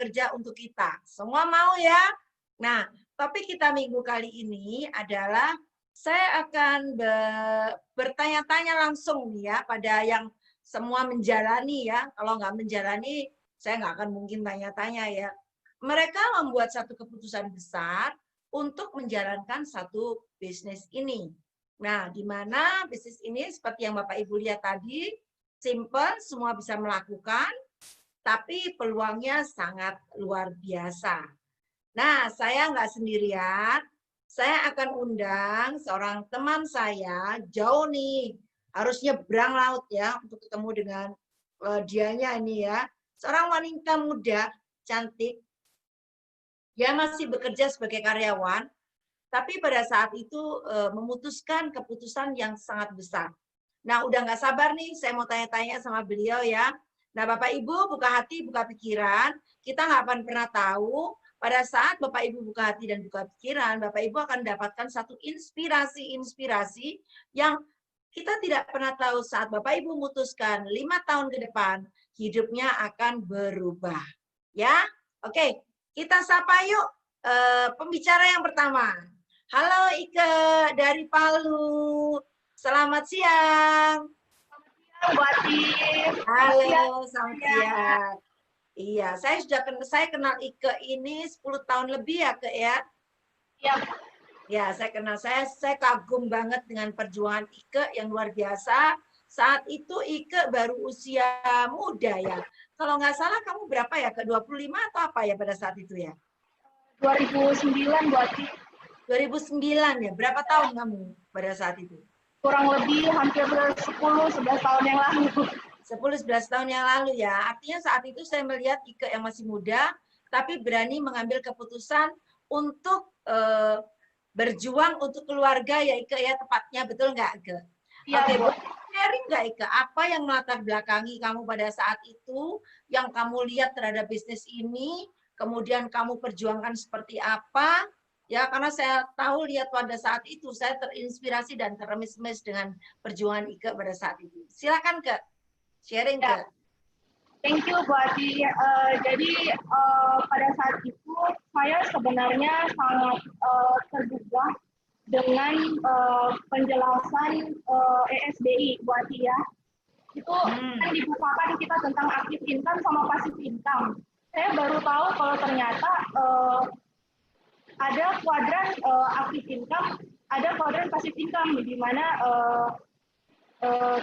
bekerja untuk kita. Semua mau ya? Nah, topik kita minggu kali ini adalah saya akan bertanya-tanya langsung nih ya pada yang semua menjalani ya. Kalau nggak menjalani, saya nggak akan mungkin tanya-tanya ya. Mereka membuat satu keputusan besar untuk menjalankan satu bisnis ini. Nah, di mana bisnis ini seperti yang Bapak Ibu lihat tadi, simple, semua bisa melakukan, tapi peluangnya sangat luar biasa. Nah, saya nggak sendirian, saya akan undang seorang teman saya, jauh nih, harus nyebrang laut ya, untuk ketemu dengan dianya ini ya. Seorang wanita muda, cantik, dia masih bekerja sebagai karyawan, tapi pada saat itu memutuskan keputusan yang sangat besar. Nah, udah nggak sabar nih, saya mau tanya-tanya sama beliau ya. Nah, Bapak Ibu buka hati, buka pikiran. Kita nggak akan pernah tahu pada saat Bapak Ibu buka hati dan buka pikiran, Bapak Ibu akan mendapatkan satu inspirasi-inspirasi yang kita tidak pernah tahu saat Bapak Ibu memutuskan 5 tahun ke depan hidupnya akan berubah. Ya, oke, kita sapa yuk pembicara yang pertama. Halo Ike dari Palu. Selamat siang. Bu Atif. Halo, selamat siang. Iya, saya kenal Ike ini 10 tahun lebih ya, Kak ya. Iya. Ya, saya kenal. Saya kagum banget dengan perjuangan Ike yang luar biasa. Saat itu Ike baru usia muda ya. Kalau nggak salah kamu berapa ya? Ke 25 atau apa ya pada saat itu ya? 2009 Bu Atif. 2009 ya. Berapa tahun kamu pada saat itu? Kurang lebih hampir 10-11 tahun yang lalu. 10-11 tahun yang lalu ya. Artinya saat itu saya melihat Ike yang masih muda, tapi berani mengambil keputusan untuk berjuang untuk keluarga ya Ike ya, tepatnya, betul nggak Ike? Ya, Oke, Bu. sharing nggak Ike, apa yang melatar belakangi kamu pada saat itu, yang kamu lihat terhadap bisnis ini, kemudian kamu perjuangkan seperti apa, ya karena saya tahu lihat pada saat itu, saya terinspirasi dan terremis-remis dengan perjuangan Ike pada saat itu. Silakan Kak, sharing Ya. Kak. Thank you Bu Ati. Jadi pada saat itu saya sebenarnya sangat tergugah dengan penjelasan ESBI Bu Ati ya. Itu kan dibukakan kita tentang active income sama passive income. Saya baru tahu kalau ternyata ada kuadran active income, ada kuadran passive income, di mana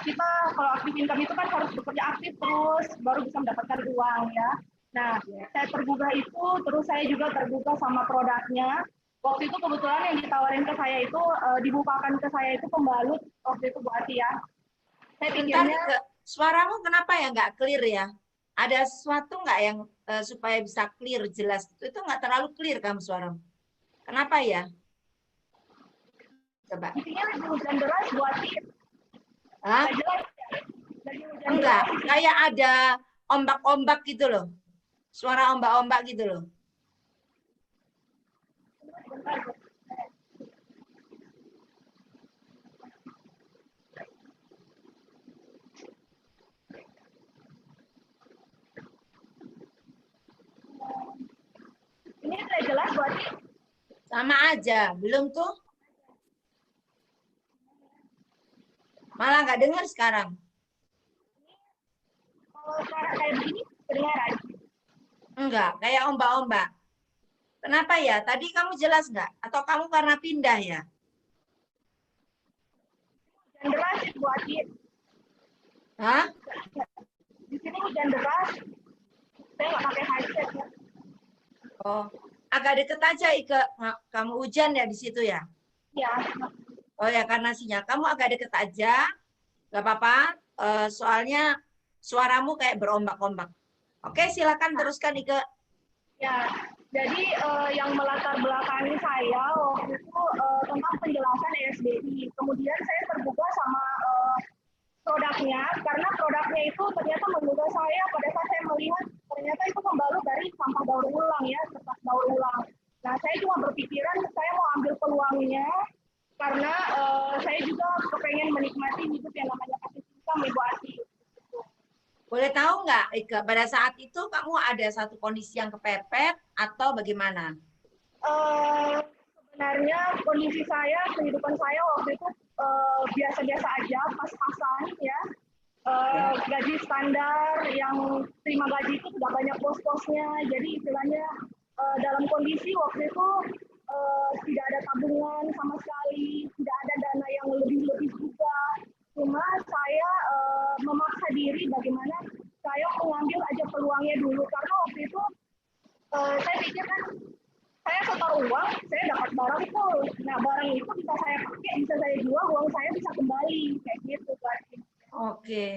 kita kalau active income itu kan harus bekerja aktif terus baru bisa mendapatkan uang ya. Nah, saya tergugah itu, terus saya juga tergugah sama produknya. Waktu itu kebetulan yang ditawarin ke saya itu dibukakan ke saya itu pembalut waktu itu Bu Ati ya. Saya pikirnya, suaramu kenapa ya nggak clear ya? Ada sesuatu nggak yang supaya bisa clear jelas? Itu nggak terlalu clear kamu suaramu. Kenapa ya? Coba. intinya lagi hujan deras Bu Ati. Hah? Enggak, kayak ada ombak-ombak gitu loh. Suara ombak-ombak gitu loh. Ini sudah jelas Bu Ati? Sama aja, belum tuh? Malah nggak dengar sekarang. Kalau sekarang kayak begini, kedengaran? Enggak, kayak ombak-ombak. Kenapa ya? Tadi kamu jelas nggak? Atau kamu karena pindah ya? Hujan deras Bu Ati. Hah? Di sini hujan deras. Saya nggak pakai headset ya. Oh, agak deket aja Ike. Kamu hujan ya di situ ya? Iya. Oh ya, karena sinyal. Kamu agak deket aja. Nggak apa-apa. Soalnya suaramu kayak berombak-ombak. Oke, silakan teruskan Ike. Ya, jadi yang melatar belakangi saya waktu itu tentang penjelasan ESBI. Kemudian saya terbuka sama produknya, karena produknya itu ternyata menggugah saya pada saat saya melihat ternyata itu pembalut dari sampah daur ulang ya, kertas daur ulang. Nah, saya cuma berpikiran saya mau ambil peluangnya, karena saya juga kepengen menikmati hidup yang namanya kasih income Ibu Ati. Boleh tahu nggak, Ika, pada saat itu kamu ada satu kondisi yang kepepet atau bagaimana? Eh, Sebenarnya kondisi saya, kehidupan saya waktu itu biasa-biasa aja, pas-pasan ya. Ya. Gaji standar yang terima gaji itu tidak banyak bos-bosnya, jadi istilahnya dalam kondisi waktu itu tidak ada tabungan sama sekali, tidak ada dana yang lebih-lebih juga. Cuma saya memaksa diri bagaimana saya mengambil aja peluangnya dulu karena waktu itu saya pikir kan saya setor uang, saya dapat barang full. Nah, barang itu bisa saya pakai, bisa saya jual, uang saya bisa kembali. Kayak gitu, berarti. Oke,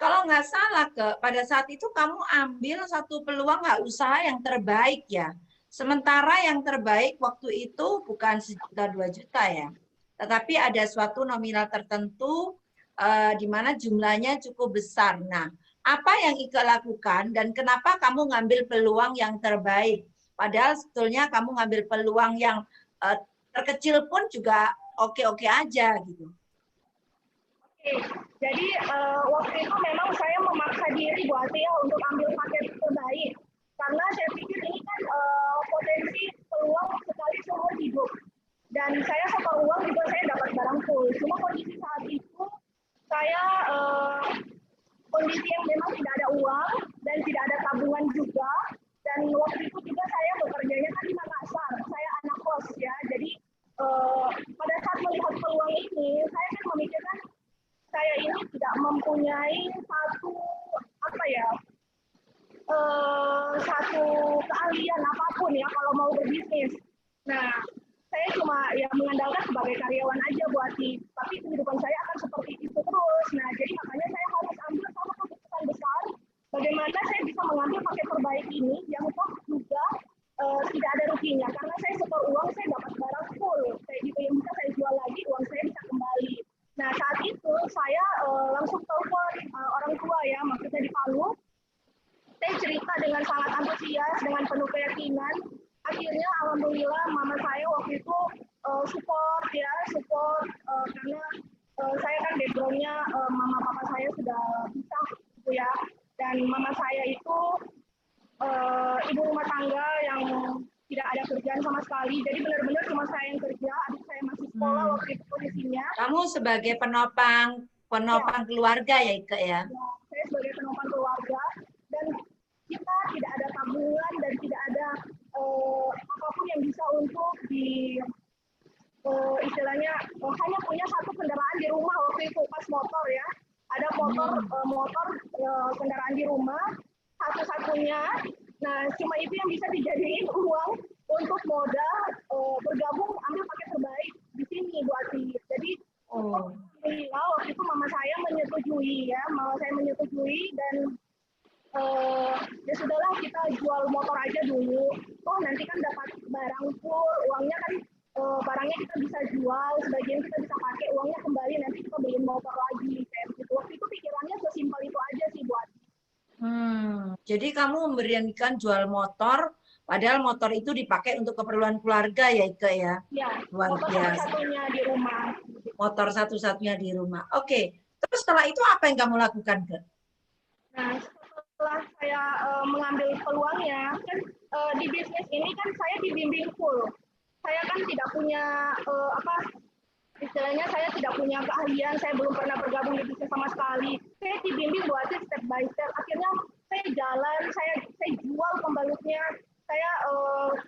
kalau nggak salah pada saat itu kamu ambil satu peluang nggak usaha yang terbaik ya. Sementara yang terbaik waktu itu bukan 1 juta 2 juta ya, tetapi ada suatu nominal tertentu di mana jumlahnya cukup besar. Nah, apa yang Ika lakukan dan kenapa kamu ngambil peluang yang terbaik? Padahal sebetulnya kamu ngambil peluang yang eh, terkecil pun juga oke-oke aja gitu. Oke, jadi waktu itu memang saya memaksa diri Bu Ati ya untuk ambil paket terbaik. Karena saya pikir ini kan potensi peluang sekali seumur hidup. Dan saya setor uang juga saya dapat barang full. Cuma kondisi saat itu saya kondisi yang memang tidak ada uang dan tidak ada tabungan juga. Dan waktu itu juga saya bekerjanya kan di Makassar. Saya anak kos ya. Jadi pada saat melihat peluang ini, saya kan memikirkan saya ini tidak mempunyai satu apa ya satu keahlian apapun ya kalau mau berbisnis. Nah, saya cuma ya mengandalkan sebagai karyawan aja buat tapi kehidupan saya akan seperti itu terus. Nah, jadi makanya saya harus ambil satu keputusan besar bagaimana saya bisa mengambil paket terbaik ini yang toh juga tidak ada ruginya karena saya setor uang saya dapat barang full kayak gitu yang bisa saya jual lagi uang saya bisa kembali. Nah, saat itu saya langsung telepon orang tua ya, maksudnya di Palu. Saya cerita dengan sangat antusias, dengan penuh keyakinan. Akhirnya alhamdulillah mama saya waktu itu support karena saya kan backgroundnya mama papa saya sudah bisa gitu ya. Dan mama saya itu ibu rumah tangga yang tidak ada kerjaan sama sekali. Jadi benar-benar cuma saya yang kerja, adik saya masih sekolah waktu itu posisinya. Kamu sebagai penopang Ya, keluarga ya, Ika ya? ya, saya sebagai penopang keluarga dan kita tidak ada tabungan dan tidak ada apapun yang bisa untuk di istilahnya hanya punya satu kendaraan di rumah waktu itu pas motor ya ada motor kendaraan di rumah satu-satunya. Nah cuma itu yang bisa dijadiin uang untuk modal bergabung ambil paket terbaik di sini Bu Ati. Jadi Oh. alhamdulillah waktu itu mama saya menyetujui dan ya sudahlah kita jual motor aja dulu. Oh nanti kan dapat barang full, uangnya kan barangnya kita bisa jual, sebagian kita bisa pakai, uangnya kembali nanti kita beliin motor lagi kayak gitu. Waktu itu pikirannya sesimpel itu aja sih buat. Jadi kamu memberikan jual motor, padahal motor itu dipakai untuk keperluan keluarga ya, Ika ya? Ya, Luar motor biasa. satu-satunya di rumah. Motor satu-satunya di rumah. Oke. Terus setelah itu apa yang kamu lakukan, Kak? Nah, setelah saya mengambil peluangnya, kan di bisnis ini kan saya dibimbing full. Saya kan tidak punya apa istilahnya saya tidak punya keahlian, saya belum pernah bergabung di bisnis sama sekali. Saya dibimbing buatnya step by step. Akhirnya saya jalan, saya jual pembalutnya. Saya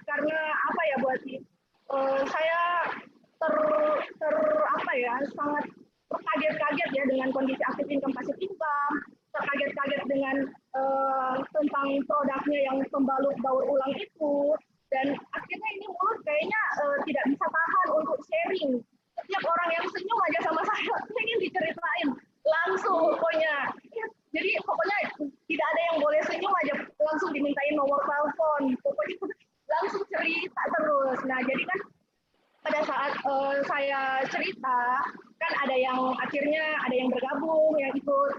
karena apa ya buat saya ter, ter apa ya sangat terkaget-kaget ya dengan kondisi aktif income pasif income, terkaget-kaget dengan tentang produknya yang pembalut daur ulang itu, dan akhirnya ini mulut kayaknya tidak bisa tahan untuk sharing. Setiap orang yang senyum aja sama saya ingin diceritain langsung pokoknya. Jadi pokoknya tidak ada yang boleh senyum aja langsung dimintain nomor telepon. Pokoknya langsung cerita terus. Nah jadi kan pada saat saya cerita kan ada yang akhirnya ada yang bergabung yang ikut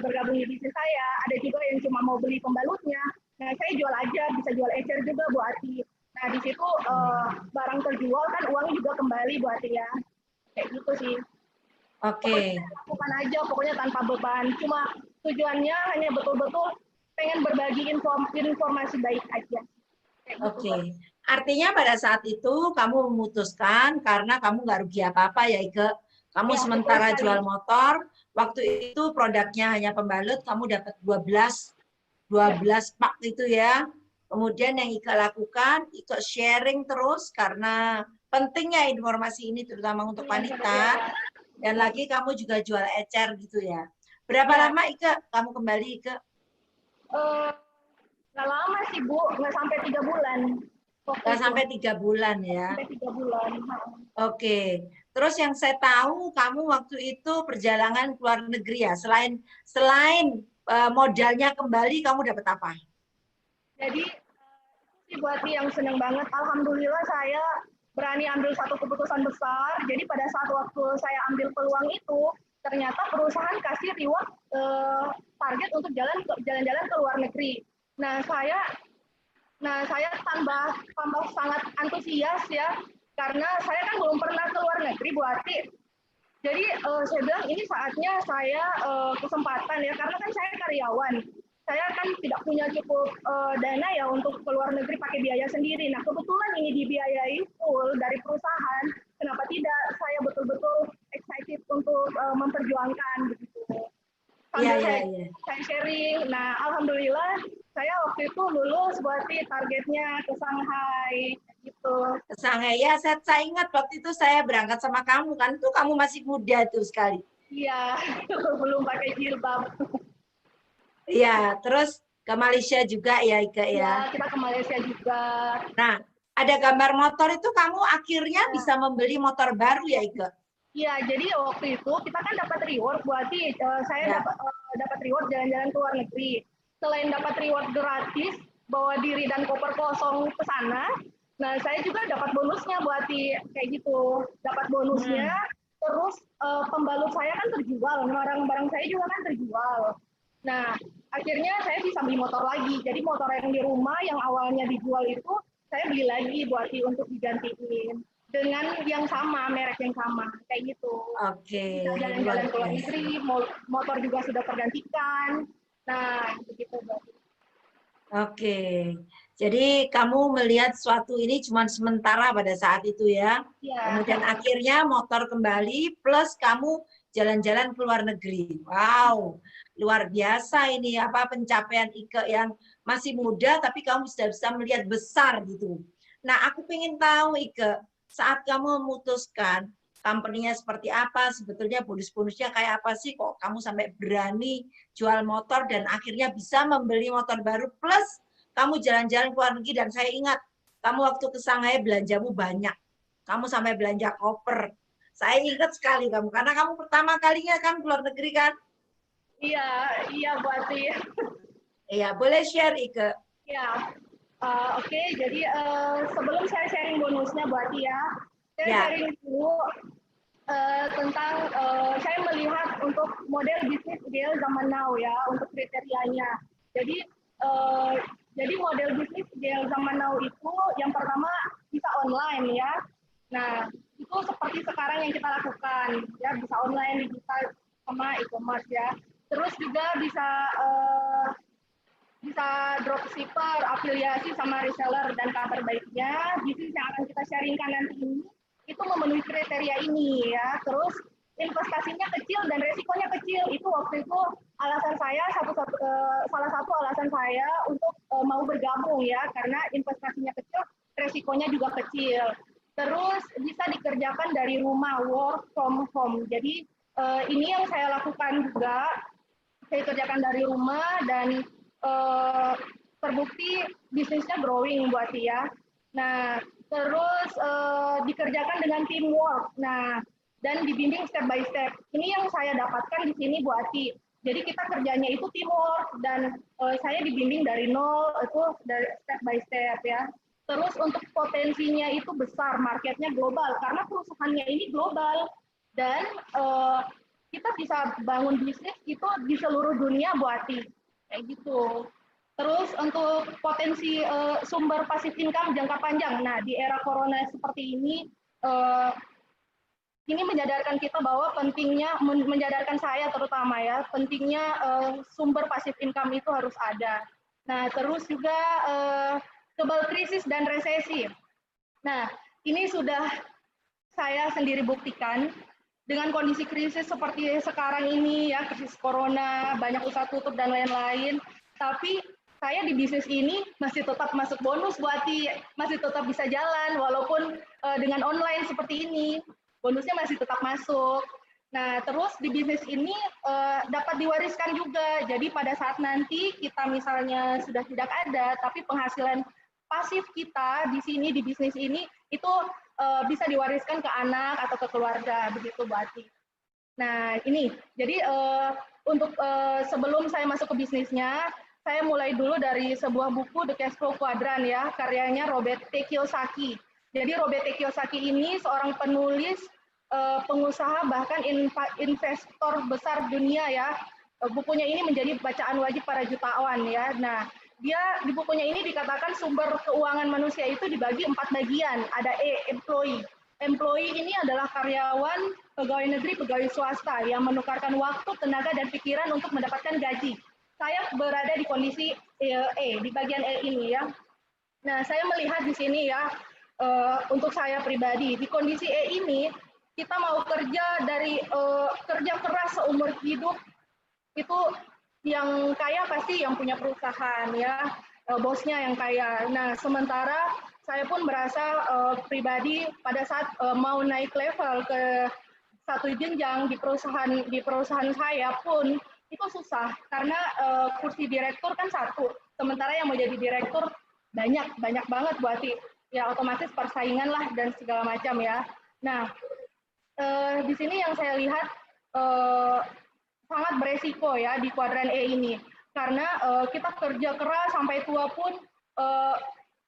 bergabung di bisnis saya, ada juga yang cuma mau beli pembalutnya. Nah saya jual aja, bisa jual ecer juga Bu Ati. Nah di situ barang terjual kan uangnya juga kembali Bu Ati ya, kayak gitu sih. Oke. Pokoknya lakukan aja, pokoknya tanpa beban. Cuma tujuannya hanya betul-betul pengen berbagi informasi baik aja. Kayak gitu. Oke, artinya pada saat itu kamu memutuskan karena kamu nggak rugi apa-apa ya Ike. Kamu Ya, betul sementara sekali. jual motor, waktu itu produknya hanya pembalut, kamu dapat 12 pak itu ya. Kemudian yang Ike lakukan, Ike sharing terus karena pentingnya informasi ini terutama untuk wanita. Dan lagi kamu juga jual ecer gitu ya. Berapa Ya, lama Ike kamu kembali Ike? nggak lama sih Bu, nggak sampai 3 bulan waktu Nggak itu. sampai 3 bulan Nggak ya. sampai 3 bulan. Oke, terus yang saya tahu kamu waktu itu perjalanan ke luar negeri ya. Selain modalnya kembali, kamu dapat apa? Jadi sih buat yang seneng banget. Alhamdulillah saya berani ambil satu keputusan besar. Jadi pada saat waktu saya ambil peluang itu, ternyata perusahaan kasih reward target untuk jalan-jalan ke luar negeri. Nah saya tambah sangat antusias ya, karena saya kan belum pernah ke luar negeri Bu Ati. Jadi saya bilang ini saatnya saya kesempatan ya, karena kan saya karyawan. Saya kan tidak punya cukup dana ya untuk ke luar negeri pakai biaya sendiri. Nah kebetulan ini dibiayai full dari perusahaan. Kenapa tidak? Saya betul-betul excited untuk memperjuangkan begitu. Iya, Sambil iya, saya, iya. saya sharing. Nah alhamdulillah saya waktu itu lulus buat targetnya ke Shanghai gitu. Sangat ya, saya ingat waktu itu saya berangkat sama kamu kan, tuh kamu masih muda tuh sekali. Iya, belum pakai jilbab. Iya, terus ke Malaysia juga ya Ike ya. Ya, kita ke Malaysia juga. Nah, ada gambar motor itu kamu akhirnya Ya. bisa membeli motor baru ya Ike? Iya, jadi waktu itu kita kan dapat reward berarti saya Ya. dapat reward jalan-jalan ke luar negeri. Selain dapat reward gratis, bawa diri dan koper kosong ke sana, nah saya juga dapat bonusnya berarti kayak gitu. Dapat bonusnya, terus pembalut saya kan terjual, barang-barang saya juga kan terjual. Nah, akhirnya saya bisa beli motor lagi. Jadi motor yang di rumah yang awalnya dijual itu saya beli lagi buati untuk digantiin dengan yang sama, merek yang sama, kayak gitu. Oke, Bisa luar jalan-jalan ke luar biasa. negeri, motor juga sudah tergantikan. Nah, begitu. Oke, jadi kamu melihat suatu ini cuma sementara pada saat itu ya. Ya, Kemudian akhirnya motor kembali plus kamu jalan-jalan ke luar negeri. Wow, luar biasa ini apa pencapaian Ike yang masih muda tapi kamu sudah bisa melihat besar gitu. Nah, aku ingin tahu Ike, saat kamu memutuskan company-nya seperti apa, sebetulnya bonus-bonusnya kayak apa sih kok kamu sampai berani jual motor dan akhirnya bisa membeli motor baru plus kamu jalan-jalan ke luar negeri dan saya ingat kamu waktu ke Shanghai belanjamu banyak. Kamu sampai belanja koper. Saya ingat sekali kamu karena kamu pertama kalinya kan ke luar negeri kan? iya, iya berarti. Iya, boleh share Ike. Ya, oke. Jadi sebelum saya sharing bonusnya berarti ya, saya Ya. sharing dulu tentang saya melihat untuk model bisnis ideal zaman now ya untuk kriterianya. Jadi uh, jadi model bisnis ideal zaman now itu yang pertama bisa online ya. Nah itu seperti sekarang yang kita lakukan ya, bisa online, digital, sama e-commerce ya. Terus juga bisa dropshipper, afiliasi sama reseller, dan kabar baiknya bisnis yang akan kita sharingkan nanti ini itu memenuhi kriteria ini ya. Terus investasinya kecil dan resikonya kecil. Itu waktu itu alasan saya salah satu alasan saya untuk mau bergabung ya, karena investasinya kecil, resikonya juga kecil. Terus bisa dikerjakan dari rumah, work from home. Jadi ini yang saya lakukan juga. Saya kerjakan dari rumah dan terbukti bisnisnya growing buat dia. Nah, terus dikerjakan dengan teamwork. Nah, dan dibimbing step by step. Ini yang saya dapatkan di sini Bu Ati. Jadi kita kerjanya itu teamwork dan saya dibimbing dari nol itu dari step by step ya. Terus untuk potensinya itu besar, marketnya global karena perusahaannya ini global dan kita bisa bangun bisnis itu di seluruh dunia Bu Ati. Kayak gitu. Terus untuk potensi sumber passive income jangka panjang. Nah, di era corona seperti ini ini menyadarkan kita bahwa pentingnya, menyadarkan saya terutama ya, pentingnya sumber pasif income itu harus ada. Nah, terus juga kebal krisis dan resesi. Nah, ini sudah saya sendiri buktikan dengan kondisi krisis seperti sekarang ini ya, krisis corona, banyak usaha tutup dan lain-lain. Tapi saya di bisnis ini masih tetap masuk bonus buati, masih tetap bisa jalan walaupun dengan online seperti ini. Bonusnya masih tetap masuk. Nah, terus di bisnis ini dapat diwariskan juga. Jadi pada saat nanti kita misalnya sudah tidak ada, tapi penghasilan pasif kita di sini di bisnis ini itu bisa diwariskan ke anak atau ke keluarga, begitu Bu Ati. Nah, ini jadi untuk sebelum saya masuk ke bisnisnya, saya mulai dulu dari sebuah buku The Cash Flow Quadrant ya, karyanya Robert T. Kiyosaki. Jadi Robert T. Kiyosaki ini seorang penulis, pengusaha, bahkan investor besar dunia ya. Bukunya ini menjadi bacaan wajib para jutawan ya. Nah, dia di bukunya ini dikatakan sumber keuangan manusia itu dibagi 4 bagian. Ada employee. Employee ini adalah karyawan, pegawai negeri, pegawai swasta yang menukarkan waktu, tenaga, dan pikiran untuk mendapatkan gaji. Saya berada di kondisi E, di bagian E ini ya. Nah, saya melihat di sini ya, untuk saya pribadi, di kondisi E ini, kita mau kerja dari kerja keras seumur hidup, itu yang kaya pasti yang punya perusahaan ya, bosnya yang kaya. Nah, sementara saya pun merasa pribadi pada saat mau naik level ke satu jenjang di perusahaan saya pun itu susah karena kursi direktur kan satu, sementara yang mau jadi direktur banyak banget berarti ya otomatis persaingan lah dan segala macam ya. Nah, di sini yang saya lihat sangat beresiko ya di kuadran E ini karena kita kerja keras sampai tua pun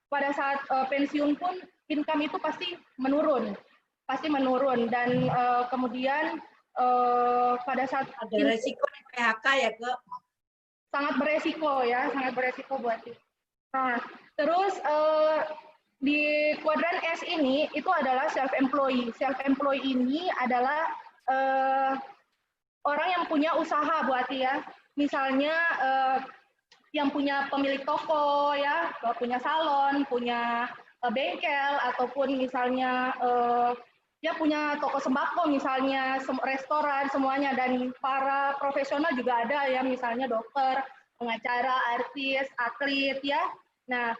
pada saat pensiun pun income itu pasti menurun dan kemudian pada saat ada resiko di PHK ya ke sangat beresiko buat itu. Nah, terus di kuadran S ini itu adalah self employee. Self employee ini adalah orang yang punya usaha buat ya. Misalnya yang punya pemilik toko ya, punya salon, punya bengkel ataupun misalnya ya punya toko sembako misalnya, restoran semuanya, dan para profesional juga ada ya, misalnya dokter, pengacara, artis, atlet ya. Nah,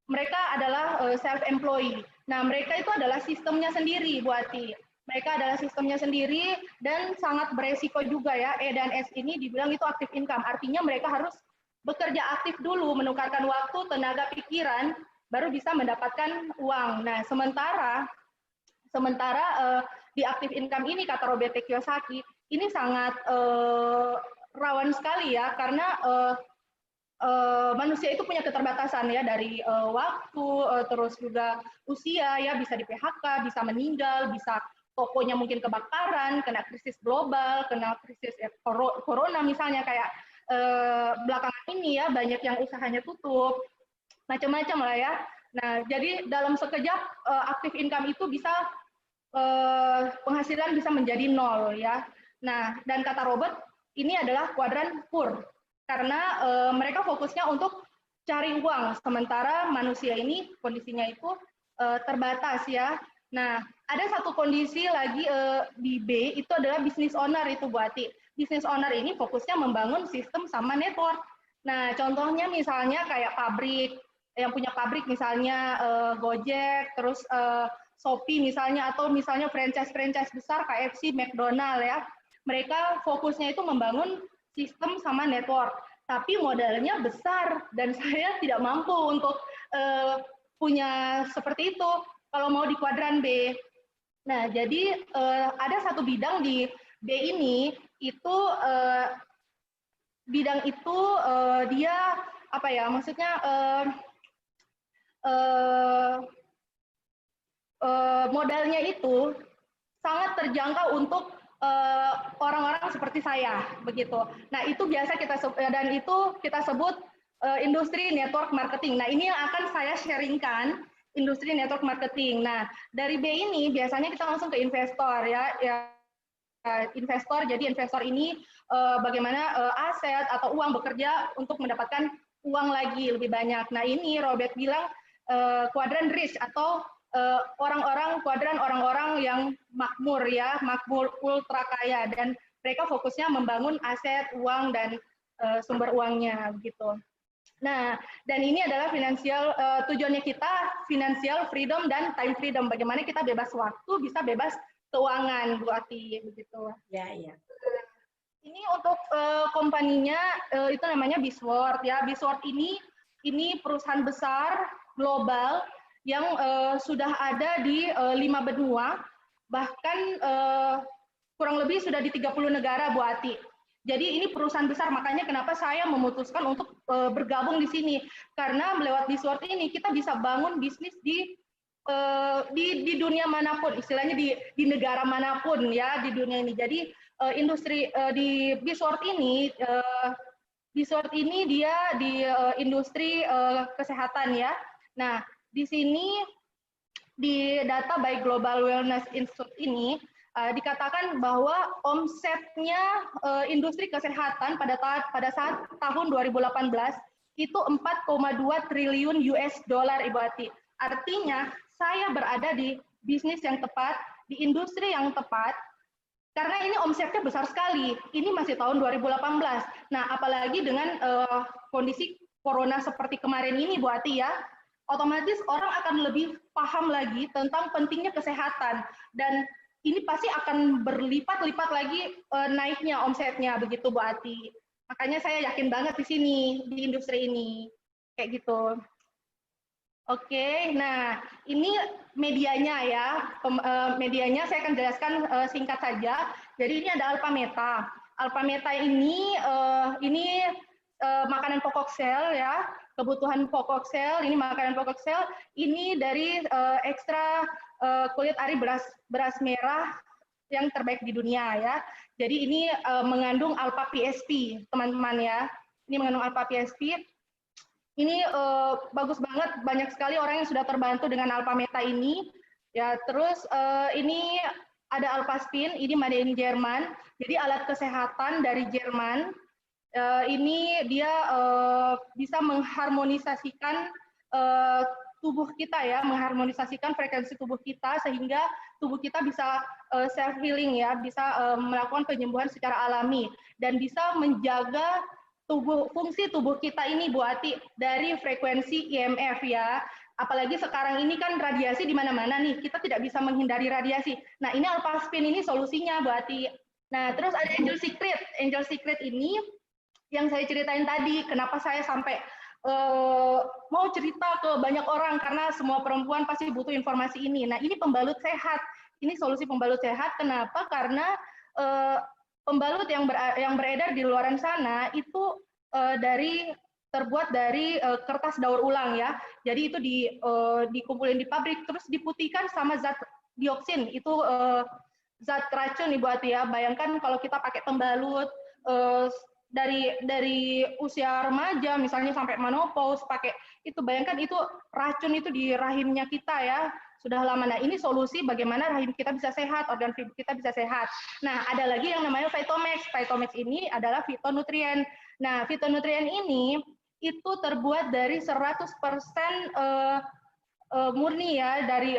mereka adalah self employee. Nah, mereka itu adalah sistemnya sendiri buati. Mereka adalah sistemnya sendiri dan sangat beresiko juga ya. E dan S ini dibilang itu active income. Artinya mereka harus bekerja aktif dulu, menukarkan waktu, tenaga, pikiran, baru bisa mendapatkan uang. Nah, sementara di active income ini, kata Robert T. Kiyosaki, ini sangat rawan sekali ya, karena manusia itu punya keterbatasan ya, dari waktu, terus juga usia ya, bisa di PHK, bisa meninggal, bisa tokonya mungkin kebakaran, kena krisis global, kena krisis corona misalnya, kayak belakangan ini ya, banyak yang usahanya tutup, macam-macam lah ya. Nah, jadi dalam sekejap active income itu bisa penghasilan bisa menjadi nol ya. Nah, dan kata Robert, ini adalah kuadran poor karena mereka fokusnya untuk cari uang, sementara manusia ini kondisinya itu terbatas ya. Nah, ada satu kondisi lagi di B, itu adalah business owner itu Buati. Business owner ini fokusnya membangun sistem sama network. Nah, contohnya misalnya kayak pabrik, yang punya pabrik misalnya Gojek, terus Shopee misalnya, atau misalnya franchise besar KFC, McDonald ya. Mereka fokusnya itu membangun sistem sama network, tapi modalnya besar dan saya tidak mampu untuk punya seperti itu kalau mau di kuadran B. Nah, jadi ada satu bidang di B ini, itu bidang itu dia apa ya, maksudnya modalnya itu sangat terjangkau untuk orang-orang seperti saya begitu. Nah, itu biasa kita sebut industri network marketing. Nah, ini yang akan saya sharingkan industri network marketing. Nah, dari B ini biasanya kita langsung ke investor ya. Investor, jadi investor ini bagaimana aset atau uang bekerja untuk mendapatkan uang lagi lebih banyak. Nah, ini Robert bilang kuadran rich atau kuadran orang-orang yang makmur ya, makmur ultra kaya, dan mereka fokusnya membangun aset, uang, dan sumber uangnya gitu. Nah, dan ini adalah tujuannya kita financial freedom dan time freedom. Bagaimana kita bebas waktu, bisa bebas keuangan, Bu Ati, begitu. Ya, ya. Ini untuk kompaninya itu namanya Bisword ya. Bisword ini perusahaan besar global yang sudah ada di 5 benua, bahkan kurang lebih sudah di 30 negara, Bu Ati. Jadi ini perusahaan besar, makanya kenapa saya memutuskan untuk bergabung di sini. Karena lewat Bisword ini kita bisa bangun bisnis di dunia manapun, istilahnya di negara manapun ya di dunia ini. Jadi industri di Bisword ini dia di industri kesehatan ya. Nah, di sini di data by Global Wellness Institute ini dikatakan bahwa omsetnya industri kesehatan pada saat tahun 2018 itu 4,2 triliun US dollar, Ibu Ati. Artinya saya berada di bisnis yang tepat, di industri yang tepat, karena ini omsetnya besar sekali. Ini masih tahun 2018. Nah, apalagi dengan kondisi corona seperti kemarin ini, Bu Ati ya, otomatis orang akan lebih paham lagi tentang pentingnya kesehatan. Dan ini pasti akan berlipat-lipat lagi naiknya omsetnya, begitu Bu Ati. Makanya saya yakin banget di sini, di industri ini. Kayak gitu. Oke, nah ini medianya ya. Medianya saya akan jelaskan singkat saja. Jadi ini ada Alpameta. Alpameta ini makanan pokok sel ya, kebutuhan pokok sel. Ini makanan pokok sel. Ini dari ekstra kulit ari beras merah yang terbaik di dunia ya. Jadi ini mengandung alpha PSP, teman-teman ya. Ini mengandung alpha PSP. Ini bagus banget, banyak sekali orang yang sudah terbantu dengan Alpameta ini. Ya, terus ini ada Alpaspin, ini made in Jerman. Jadi alat kesehatan dari Jerman. Ini dia bisa mengharmonisasikan tubuh kita ya, mengharmonisasikan frekuensi tubuh kita sehingga tubuh kita bisa self healing ya, bisa melakukan penyembuhan secara alami dan bisa menjaga fungsi tubuh kita ini, Bu Ati, dari frekuensi IMF ya. Apalagi sekarang ini kan radiasi di mana-mana nih, kita tidak bisa menghindari radiasi. Nah, ini Alpaspin ini solusinya, Bu Ati. Nah, terus ada Angel Secret. Angel Secret ini yang saya ceritain tadi, kenapa saya sampai mau cerita ke banyak orang, karena semua perempuan pasti butuh informasi ini. Nah, ini pembalut sehat. Ini solusi pembalut sehat. Kenapa? Karena pembalut yang beredar di luaran sana itu terbuat dari kertas daur ulang ya. Jadi itu dikumpulin di pabrik terus diputihkan sama zat dioksin. Itu zat racun, Ibu Ati ya. Bayangkan kalau kita pakai pembalut dari usia remaja misalnya sampai menopause pakai itu, bayangkan itu racun itu di rahimnya kita ya. Sudah lama. Nah, ini solusi bagaimana rahim kita bisa sehat, organ kita bisa sehat. Nah, ada lagi yang namanya Vitomex. Vitomex ini adalah fitonutrien. Nah, fitonutrien ini itu terbuat dari 100% murni ya, dari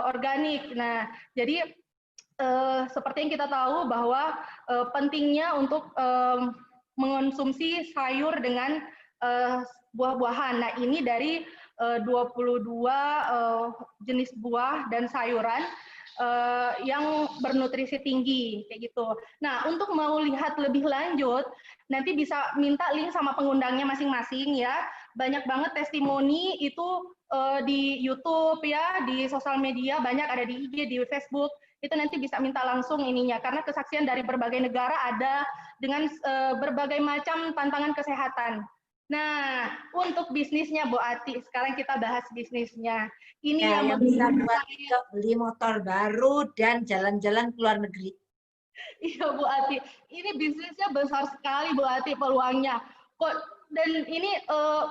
organik. Nah, jadi seperti yang kita tahu bahwa pentingnya untuk mengonsumsi sayur dengan buah-buahan. Nah, ini dari 22 jenis buah dan sayuran yang bernutrisi tinggi kayak gitu. Nah, untuk mau lihat lebih lanjut, nanti bisa minta link sama pengundangnya masing-masing ya. Banyak banget testimoni itu di YouTube ya, di sosial media banyak, ada di IG, di Facebook. Itu nanti bisa minta langsung ininya, karena kesaksian dari berbagai negara ada dengan berbagai macam tantangan kesehatan. Nah, untuk bisnisnya, Bu Ati, sekarang kita bahas bisnisnya. Ini ya, yang bisa buat beli motor baru dan jalan-jalan ke luar negeri. Iya, Bu Ati. Ini bisnisnya besar sekali, Bu Ati, peluangnya. Dan ini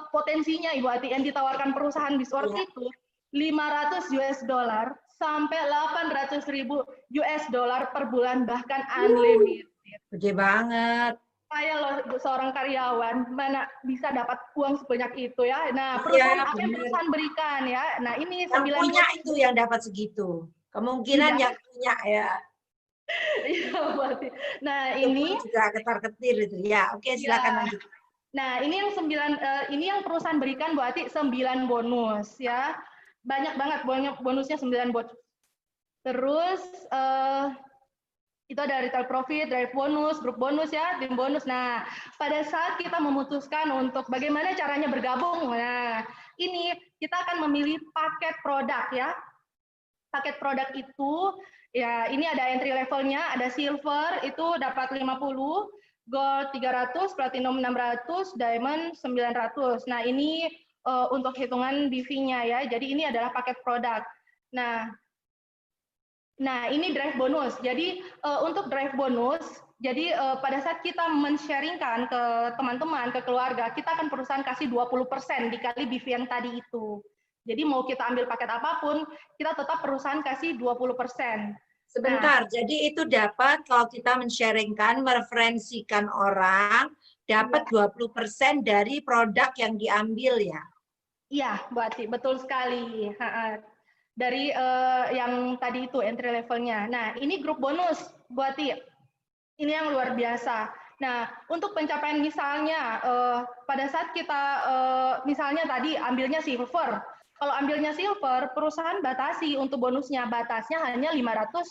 potensinya, Ibu Ati, yang ditawarkan perusahaan Bisword itu 500 US dollar sampai 800.000 US dollar per bulan, bahkan unlimited. Gede banget. Saya loh seorang karyawan, mana bisa dapat uang sebanyak itu ya. Nah, Iya, perusahaan apa yang bener. perusahaan berikan ya. Nah, ini Yang 9 punya bonus. itu yang dapat segitu. Kemungkinan Iya, yang punya ya. iya berarti. Nah, Itu pun ini juga ketar-ketir itu. Ya, oke, silakan ya. lanjut. Nah, ini yang ini yang perusahaan berikan berarti 9 bonus ya. Banyak banget bonusnya 9 bonus. Terus itu ada retail profit, drive bonus, group bonus ya, tim bonus. Nah, pada saat kita memutuskan untuk bagaimana caranya bergabung, nah ini kita akan memilih paket produk ya. Paket produk itu ya ini ada entry levelnya, ada silver itu dapat 50, gold 300, platinum 600, diamond 900. Nah, ini untuk hitungan DV-nya ya. Jadi ini adalah paket produk. Nah, ini drive bonus. Jadi untuk drive bonus, jadi pada saat kita men-sharingkan ke teman-teman, ke keluarga, kita akan perusahaan kasih 20% dikali BV yang tadi itu. Jadi mau kita ambil paket apapun, kita tetap perusahaan kasih 20%. Sebentar, jadi itu dapat kalau kita men-sharingkan, mereferensikan orang, dapat 20% dari produk yang diambil ya? Iya, Bu Ati, betul sekali. Dari yang tadi itu entry levelnya. Nah, ini grup bonus, Bu Ati. Ini yang luar biasa. Nah, untuk pencapaian misalnya, pada saat kita misalnya tadi ambilnya silver. Kalau ambilnya silver, perusahaan batasi untuk bonusnya. Batasnya hanya 500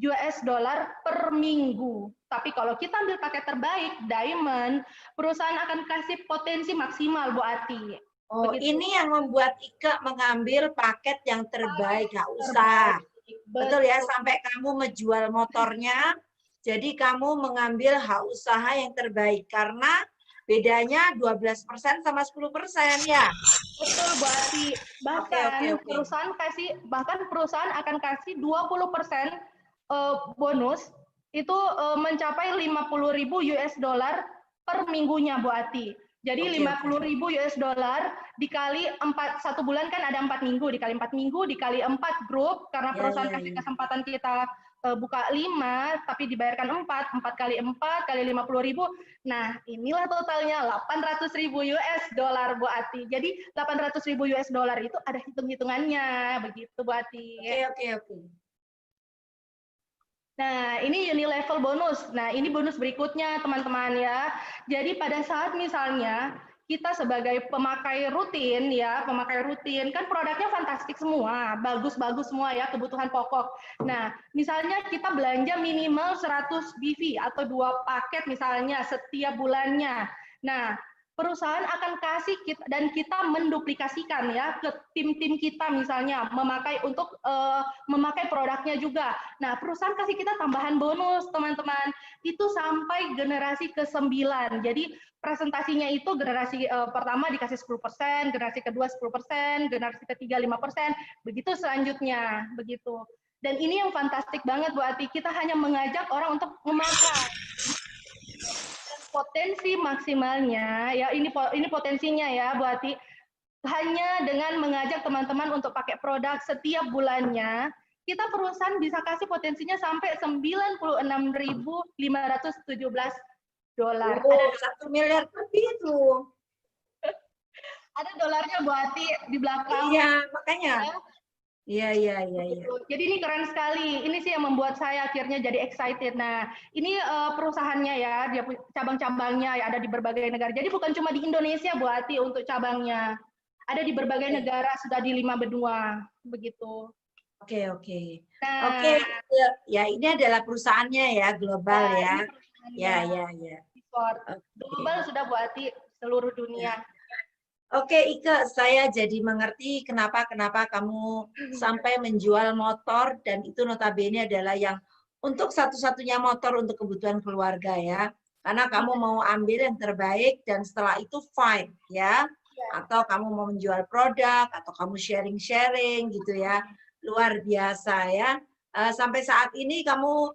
US dollar per minggu. Tapi kalau kita ambil paket terbaik, diamond, perusahaan akan kasih potensi maksimal, Bu Ati. Oh, Begitu. ini yang membuat Ika mengambil paket yang terbaik, nggak usah. Terbaik. Betul ya, sampai kamu menjual motornya, jadi kamu mengambil hak usaha yang terbaik. Karena bedanya 12% sama 10% ya. Betul, Bu Ati. Oke, oke, oke. Bahkan perusahaan akan kasih 20% bonus itu mencapai 50.000 US dollar per minggunya, Bu Ati. Jadi Oke, oke. 50.000 US dollar dikali 1 bulan kan ada 4 minggu, dikali 4 minggu, dikali 4 grup, karena Ya, perusahaan ya, kasih ya. kesempatan kita buka 5, tapi dibayarkan 4 kali 4 kali 50.000. Nah, inilah totalnya 800.000 US dollar, Bu Ati. Jadi 800.000 US dollar itu ada hitung-hitungannya, begitu Bu Ati. Oke, oke, oke. Nah, ini unilevel bonus. Nah, ini bonus berikutnya, teman-teman ya. Jadi pada saat misalnya kita sebagai pemakai rutin ya, pemakai rutin kan produknya fantastik semua, bagus-bagus semua ya, kebutuhan pokok. Nah, misalnya kita belanja minimal 100 BV atau 2 paket misalnya setiap bulannya. Nah, perusahaan akan kasih kita dan kita menduplikasikan ya ke tim-tim kita misalnya memakai untuk memakai produknya juga. Nah, perusahaan kasih kita tambahan bonus, teman-teman. Itu sampai generasi ke-9. Jadi, presentasinya itu generasi pertama dikasih 10%, generasi kedua 10%, generasi ketiga 5%, begitu selanjutnya, begitu. Dan ini yang fantastik banget, Bu Ati. Kita hanya mengajak orang untuk memakai. Potensi maksimalnya, ya ini potensinya ya, Bu Ati. Hanya dengan mengajak teman-teman untuk pakai produk setiap bulannya, kita perusahaan bisa kasih potensinya sampai 96.517 dolar. Oh, 1 miliar lebih itu. Ada dolarnya Bu Ati di belakang. Iya, makanya. Ya. Iya, iya, iya, iya. Jadi ini keren sekali. Ini sih yang membuat saya akhirnya jadi excited. Nah, ini perusahaannya ya, dia cabang-cabangnya ya ada di berbagai negara. Jadi bukan cuma di Indonesia Bu Ati untuk cabangnya. Ada di berbagai negara, sudah di 5 benua, begitu. Oke, oke. Nah, Oke, ya ini adalah perusahaannya ya, global ya. Ya, ya, ya. Global sudah Bu Ati, seluruh dunia. Oke, Ike, saya jadi mengerti kenapa kamu sampai menjual motor dan itu notabene adalah yang untuk satu-satunya motor untuk kebutuhan keluarga ya. Karena kamu mau ambil yang terbaik dan setelah itu fine ya. Atau kamu mau menjual produk atau kamu sharing-sharing gitu ya. Luar biasa ya. Sampai saat ini kamu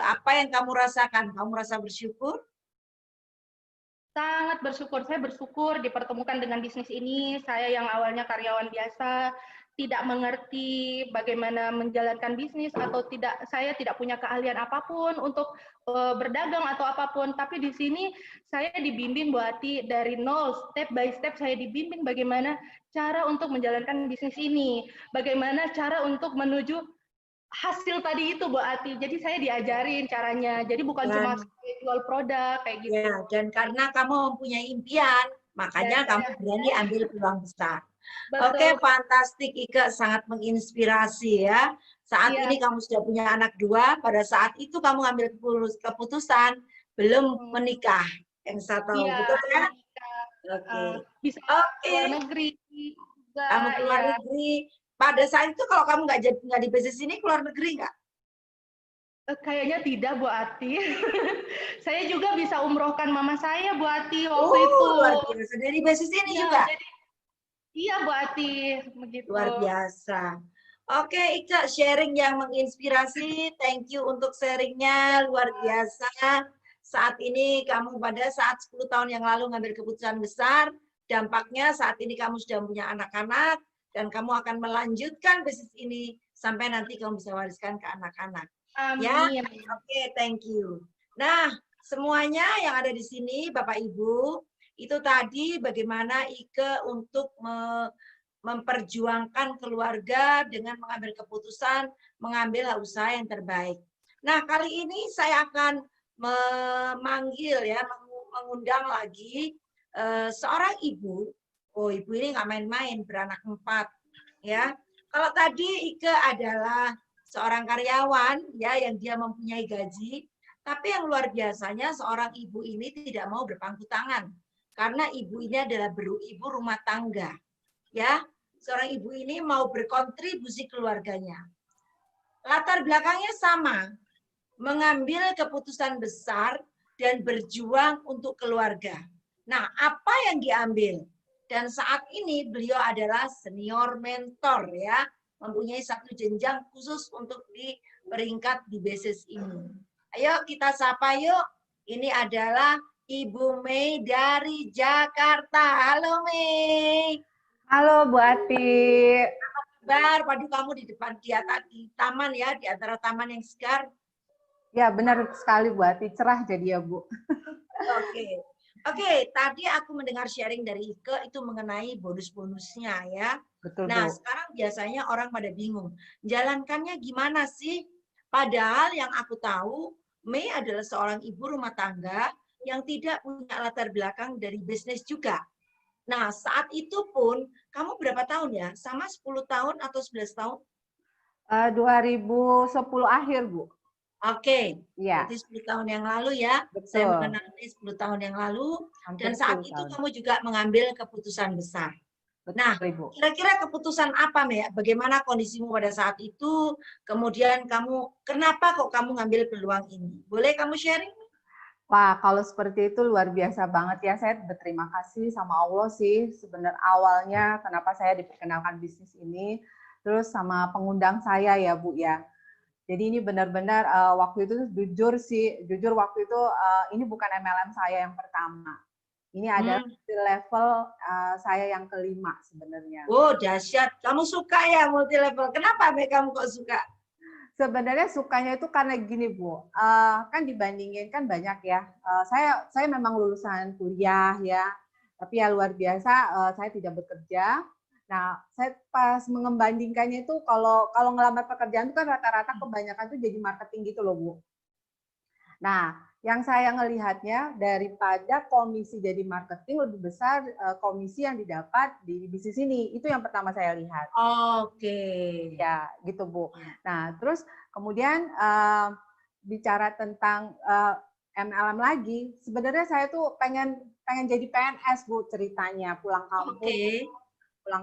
apa yang kamu rasakan? Kamu merasa bersyukur? Sangat bersyukur. Saya bersyukur dipertemukan dengan bisnis ini. Saya yang awalnya karyawan biasa, tidak mengerti bagaimana menjalankan bisnis atau saya tidak punya keahlian apapun untuk berdagang atau apapun. Tapi di sini saya dibimbing Bu Ati dari nol, step by step saya dibimbing bagaimana cara untuk menjalankan bisnis ini, bagaimana cara untuk menuju hasil tadi itu Bu Ati. Jadi saya diajarin caranya. Jadi bukan cuma Dan jual produk kayak gitu. ya, dan karena kamu mempunyai impian, Dan makanya kamu saya berani ambil peluang besar. Oke, betul, fantastik Ike, sangat menginspirasi ya. Saat iya. ini kamu sudah punya anak dua, pada saat itu kamu ambil keputusan belum Hmm, menikah. Yang saya tahu, iya, betul belum ya? menikah. Oke. Bisa Oke, keluar negeri juga, kamu keluar ya. negeri. Pada saat itu kalau kamu nggak di bisnis ini, keluar negeri nggak? Kayaknya tidak, Bu Ati. Saya juga bisa umrohkan mama saya, Bu Ati, waktu itu. Luar biasa. Dari bisnis ini Iya, juga. jadi iya, Bu Ati, begitu. Luar biasa. Oke, Ika, sharing yang menginspirasi. Thank you untuk sharingnya. Luar biasa. Saat ini kamu pada saat 10 tahun yang lalu ngambil keputusan besar, dampaknya saat ini kamu sudah punya anak-anak, dan kamu akan melanjutkan bisnis ini sampai nanti kamu bisa wariskan ke anak-anak. Ya, Amin. oke, thank you. Nah, semuanya yang ada di sini, Bapak Ibu, itu tadi bagaimana Ike untuk memperjuangkan keluarga dengan mengambil keputusan, mengambil usaha yang terbaik. Nah, kali ini saya akan memanggil ya, mengundang lagi seorang ibu. Oh, ibu ini nggak main-main, beranak 4 ya. Kalau tadi Ike adalah seorang karyawan ya yang dia mempunyai gaji, tapi yang luar biasanya seorang ibu ini tidak mau berpangku tangan karena ibu ini adalah ibu rumah tangga ya. Seorang ibu ini mau berkontribusi keluarganya. Latar belakangnya sama, mengambil keputusan besar dan berjuang untuk keluarga. Nah, apa yang diambil? Dan saat ini beliau adalah senior mentor ya, mempunyai satu jenjang khusus untuk di peringkat di bisnis ini. Ayo kita sapa yuk. Ini adalah Ibu Mei dari Jakarta. Halo Mei. Halo Bu Ati. Bar, padu kamu di depan di taman ya, di antara taman yang segar. Ya benar sekali Bu Ati, cerah jadi ya Bu. Oke. Oke, tadi aku mendengar sharing dari Ike itu mengenai bonus-bonusnya ya. Betul Nah, Bu. sekarang biasanya orang pada bingung, jalankannya gimana sih? Padahal yang aku tahu, Mei adalah seorang ibu rumah tangga yang tidak punya latar belakang dari bisnis juga. Nah, saat itu pun, kamu berapa tahun ya? Sama 10 tahun atau 11 tahun? 2010 akhir Bu. Oke, Iya, berarti 10 tahun yang lalu ya. Saya betul. mengenal 10 tahun yang lalu. Dan Hampir saat 10 itu tahun. kamu juga mengambil keputusan besar. Nah, Betul Ibu. kira-kira keputusan apa, Mea? Bagaimana kondisimu pada saat itu? Kemudian kenapa kok kamu ngambil peluang ini? Boleh kamu sharing? Wah, kalau seperti itu luar biasa banget ya. Saya berterima kasih sama Allah sih. Sebenarnya awalnya kenapa saya diperkenalkan bisnis ini. Terus sama pengundang saya ya Bu ya. Jadi ini benar-benar waktu itu jujur waktu itu ini bukan MLM saya yang pertama. Ini adalah level saya yang kelima sebenarnya. Oh, dahsyat. Kamu suka ya multi level. Kenapa, Mea, kamu kok suka? Sebenarnya sukanya itu karena gini Bu, kan dibandingin kan banyak ya. Saya memang lulusan kuliah ya, tapi ya luar biasa saya tidak bekerja. Nah, saya pas mengembandingkannya itu kalau ngelamar pekerjaan itu kan rata-rata kebanyakan tuh jadi marketing gitu loh Bu. Nah, yang saya ngelihatnya daripada komisi jadi marketing lebih besar komisi yang didapat di bisnis ini. Itu yang pertama saya lihat. Oke. Ya, gitu Bu. Nah, terus kemudian bicara tentang MLM lagi, sebenarnya saya tuh pengen jadi PNS Bu ceritanya, pulang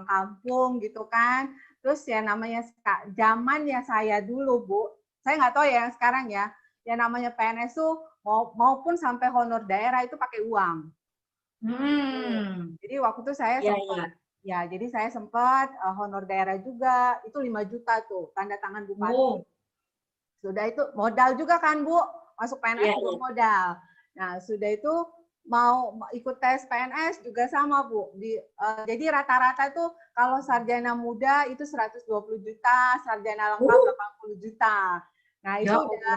kampung gitu kan. Terus ya namanya zamannya saya dulu Bu, saya nggak tahu ya yang sekarang ya, yang namanya PNS tuh maupun sampai honor daerah itu pakai uang. Jadi waktu itu saya sempat jadi saya sempat honor daerah juga, itu 5 juta tuh, tanda tangan bupati. Sudah itu modal juga kan Bu, masuk PNS juga modal. Nah, sudah itu mau ikut tes PNS juga sama Bu. Jadi rata-rata tuh kalau sarjana muda itu 120 juta, sarjana lengkap 80 juta. Nah itu Ya udah,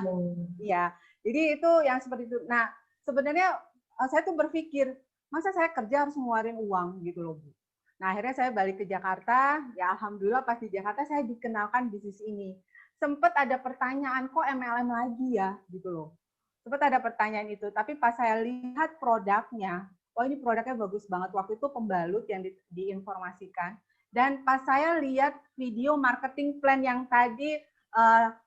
ya. Jadi itu yang seperti itu. Nah sebenarnya saya tuh berpikir, masa saya kerja harus ngeluarin uang gitu loh Bu. Nah akhirnya saya balik ke Jakarta, ya alhamdulillah pas di Jakarta saya dikenalkan bisnis ini. Sempat ada pertanyaan, kok MLM lagi ya gitu loh. Sempat ada pertanyaan itu, tapi pas saya lihat produknya, oh ini produknya bagus banget. Waktu itu pembalut yang diinformasikan. Dan pas saya lihat video marketing plan yang tadi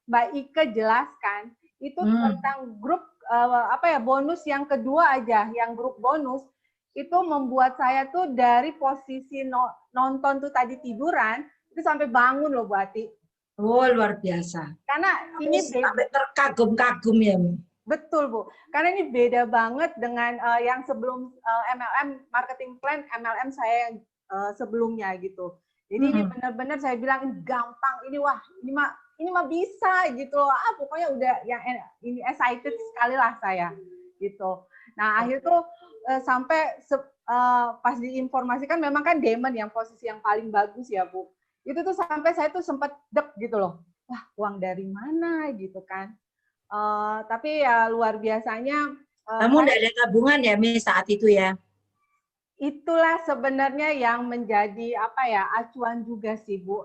Mbak Ike jelaskan, itu tentang grup bonus yang kedua aja, yang grup bonus, itu membuat saya tuh dari posisi nonton tuh tadi tiduran, itu sampai bangun loh Bu Ati. Oh, luar biasa. Karena ini sampai terkagum-kagum ya. Betul Bu, karena ini beda banget dengan yang sebelum MLM marketing plan MLM saya sebelumnya gitu. Jadi ini benar-benar saya bilang ini gampang, ini wah ini mah bisa gitu. Pokoknya udah yang ini excited sekali lah saya gitu. Nah akhir tuh sampai pas diinformasikan memang kan Demon yang posisi yang paling bagus ya Bu. Itu tuh sampai saya tuh sempat deg gitu loh. Wah uang dari mana gitu kan. Tapi ya luar biasanya. Kamu tidak ada tabungan ya, Mi, saat itu ya? Itulah sebenarnya yang menjadi acuan juga sih Bu.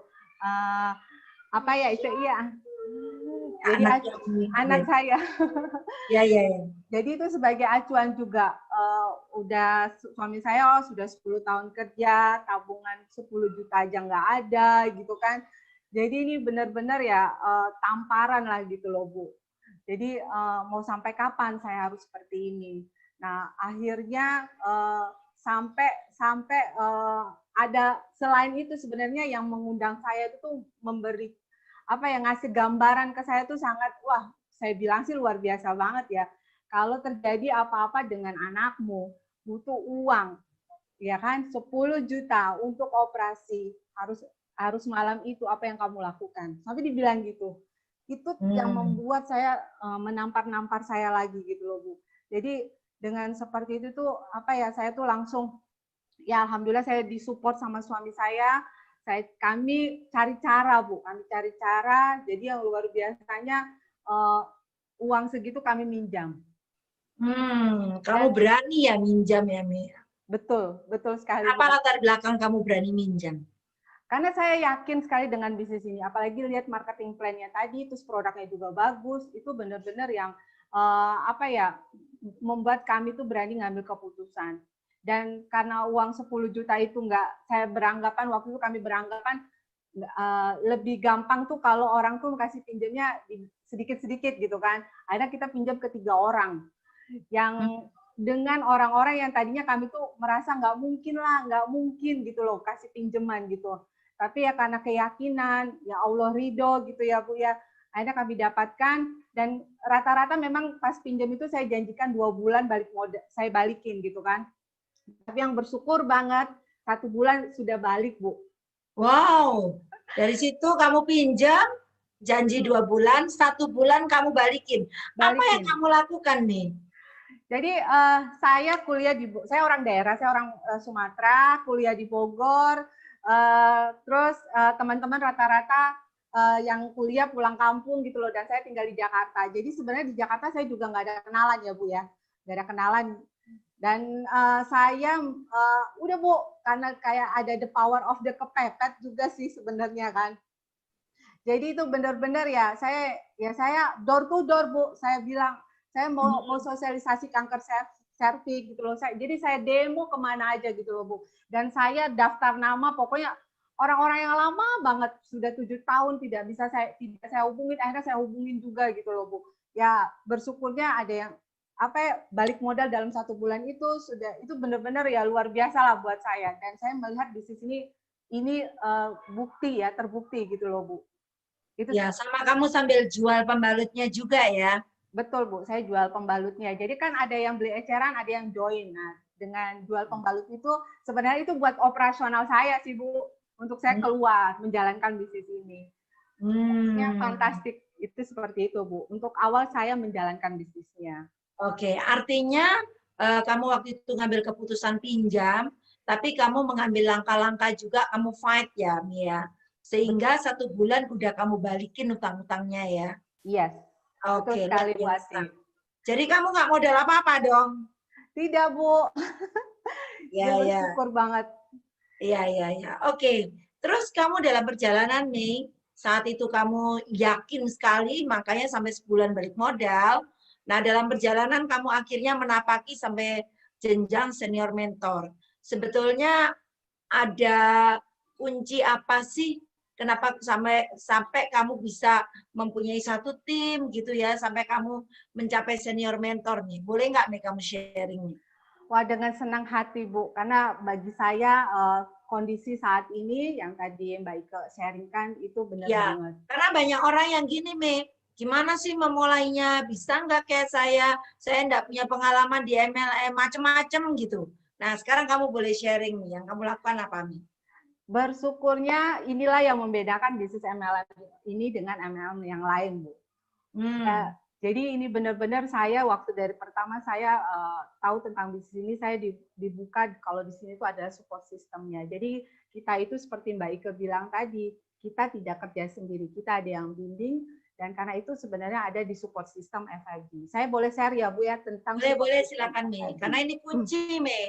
Jadi anak saya. Ya. Jadi itu sebagai acuan juga. Udah suami saya sudah 10 tahun kerja, tabungan 10 juta aja nggak ada gitu kan. Jadi ini benar-benar ya tamparan lah gitu loh Bu. Jadi mau sampai kapan saya harus seperti ini. Nah akhirnya sampai ada selain itu sebenarnya yang mengundang saya itu tuh memberi ngasih gambaran ke saya tuh sangat saya bilang sih luar biasa banget ya. Kalau terjadi apa-apa dengan anakmu butuh uang ya kan 10 juta untuk operasi harus malam itu apa yang kamu lakukan sampai dibilang gitu. Itu yang membuat saya menampar saya lagi gitu loh Bu. Jadi dengan seperti itu tuh saya tuh langsung ya alhamdulillah saya disupport sama suami saya. Kami cari cara Bu, jadi yang luar biasanya uang segitu kami minjam. Kamu berani ya minjam ya Mi? Betul sekali. Apa latar belakang kamu berani minjam? Karena saya yakin sekali dengan bisnis ini, apalagi lihat marketing plan-nya tadi, terus produknya juga bagus, itu benar-benar yang membuat kami tuh berani ngambil keputusan. Dan karena uang 10 juta itu waktu itu kami beranggapan lebih gampang tuh kalau orang tuh kasih pinjamnya sedikit-sedikit gitu kan. Akhirnya kita pinjam ke 3 orang. Yang dengan orang-orang yang tadinya kami tuh merasa nggak mungkin gitu loh kasih pinjaman gitu. Tapi ya karena keyakinan, ya Allah ridho gitu ya Bu ya. Akhirnya kami dapatkan dan rata-rata memang pas pinjam itu saya janjikan 2 bulan saya balikin gitu kan. Tapi yang bersyukur banget 1 bulan sudah balik Bu. Wow, dari situ kamu pinjam, janji 2 bulan, 1 bulan kamu balikin. Apa yang kamu lakukan nih? Jadi saya kuliah saya orang daerah, saya orang Sumatera, kuliah di Bogor. Terus teman-teman rata-rata yang kuliah pulang kampung gitu loh, dan saya tinggal di Jakarta. Jadi sebenarnya di Jakarta saya juga nggak ada kenalan ya Bu ya, nggak ada kenalan. Dan saya udah Bu, karena kayak ada the power of the kepepet juga sih sebenarnya kan. Jadi itu benar-benar ya saya door to door Bu, saya bilang saya mau sosialisasi kanker serviks gitu loh. Jadi saya demo kemana aja gitu loh Bu. Dan saya daftar nama pokoknya orang-orang yang lama banget sudah 7 tahun tidak saya hubungin, akhirnya saya hubungin juga gitu loh Bu. Ya bersyukurnya ada yang balik modal dalam 1 bulan itu benar-benar ya luar biasa lah buat saya. Dan saya melihat bisnis ini bukti ya, terbukti gitu loh Bu. Itu ya sama kamu sambil jual pembalutnya juga ya. Betul Bu, saya jual pembalutnya. Jadi kan ada yang beli eceran, ada yang join. Nah, dengan jual pembalut itu sebenarnya itu buat operasional saya sih Bu, untuk saya keluar menjalankan bisnis ini. Yang fantastik itu seperti itu Bu. Untuk awal saya menjalankan bisnisnya. Oke, artinya kamu waktu itu ngambil keputusan pinjam, tapi kamu mengambil langkah-langkah juga, kamu fight ya, Mia. Sehingga 1 bulan udah kamu balikin utang-utangnya ya. Yes, betul Oke, luar sekali Bu biasa. Ati. Jadi kamu nggak modal apa-apa dong? Tidak Bu, Ya, dia ya. bersyukur banget. Iya, iya, iya. Oke. Terus kamu dalam perjalanan nih, saat itu kamu yakin sekali, makanya sampai sebulan balik modal. Nah, dalam perjalanan kamu akhirnya menapaki sampai jenjang senior mentor. Sebetulnya ada kunci apa sih? Kenapa sampai kamu bisa mempunyai satu tim gitu ya, sampai kamu mencapai senior mentor nih. Boleh nggak nih kamu sharing nih? Wah, dengan senang hati Bu, karena bagi saya kondisi saat ini yang tadi Mbak Ike sharingkan itu benar Ya, banget. karena banyak orang yang gini, Me, gimana sih memulainya? Bisa nggak kayak saya? Saya nggak punya pengalaman di MLM, macem-macem gitu. Nah, sekarang kamu boleh sharing nih, yang kamu lakukan apa, Mi? Bersyukurnya inilah yang membedakan bisnis MLM ini dengan MLM yang lain, Bu. Hmm. Jadi ini benar-benar saya waktu dari pertama saya tahu tentang bisnis ini, saya dibuka kalau di sini itu ada support sistemnya. Jadi kita itu seperti Mbak Ike bilang tadi, kita tidak kerja sendiri, kita ada yang bimbing, dan karena itu sebenarnya ada di support system FIB. Saya boleh share ya Bu ya tentang support Boleh, system silakan, Mi. FIB. Karena ini kunci, Mi.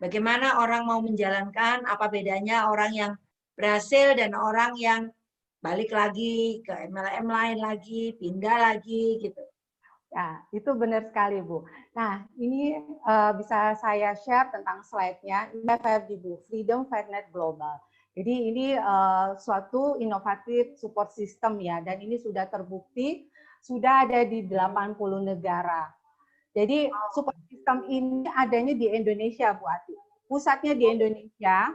Bagaimana orang mau menjalankan, apa bedanya orang yang berhasil dan orang yang balik lagi ke MLM lain lagi, pindah lagi, gitu. Ya, itu benar sekali, Bu. Nah, ini bisa saya share tentang slide-nya. Ini FFG, Bu, Freedom Firenet Global. Jadi ini suatu inovatif support system ya, dan ini sudah terbukti, sudah ada di 80 negara. Jadi support system ini adanya di Indonesia, Bu Ati. Pusatnya di Indonesia,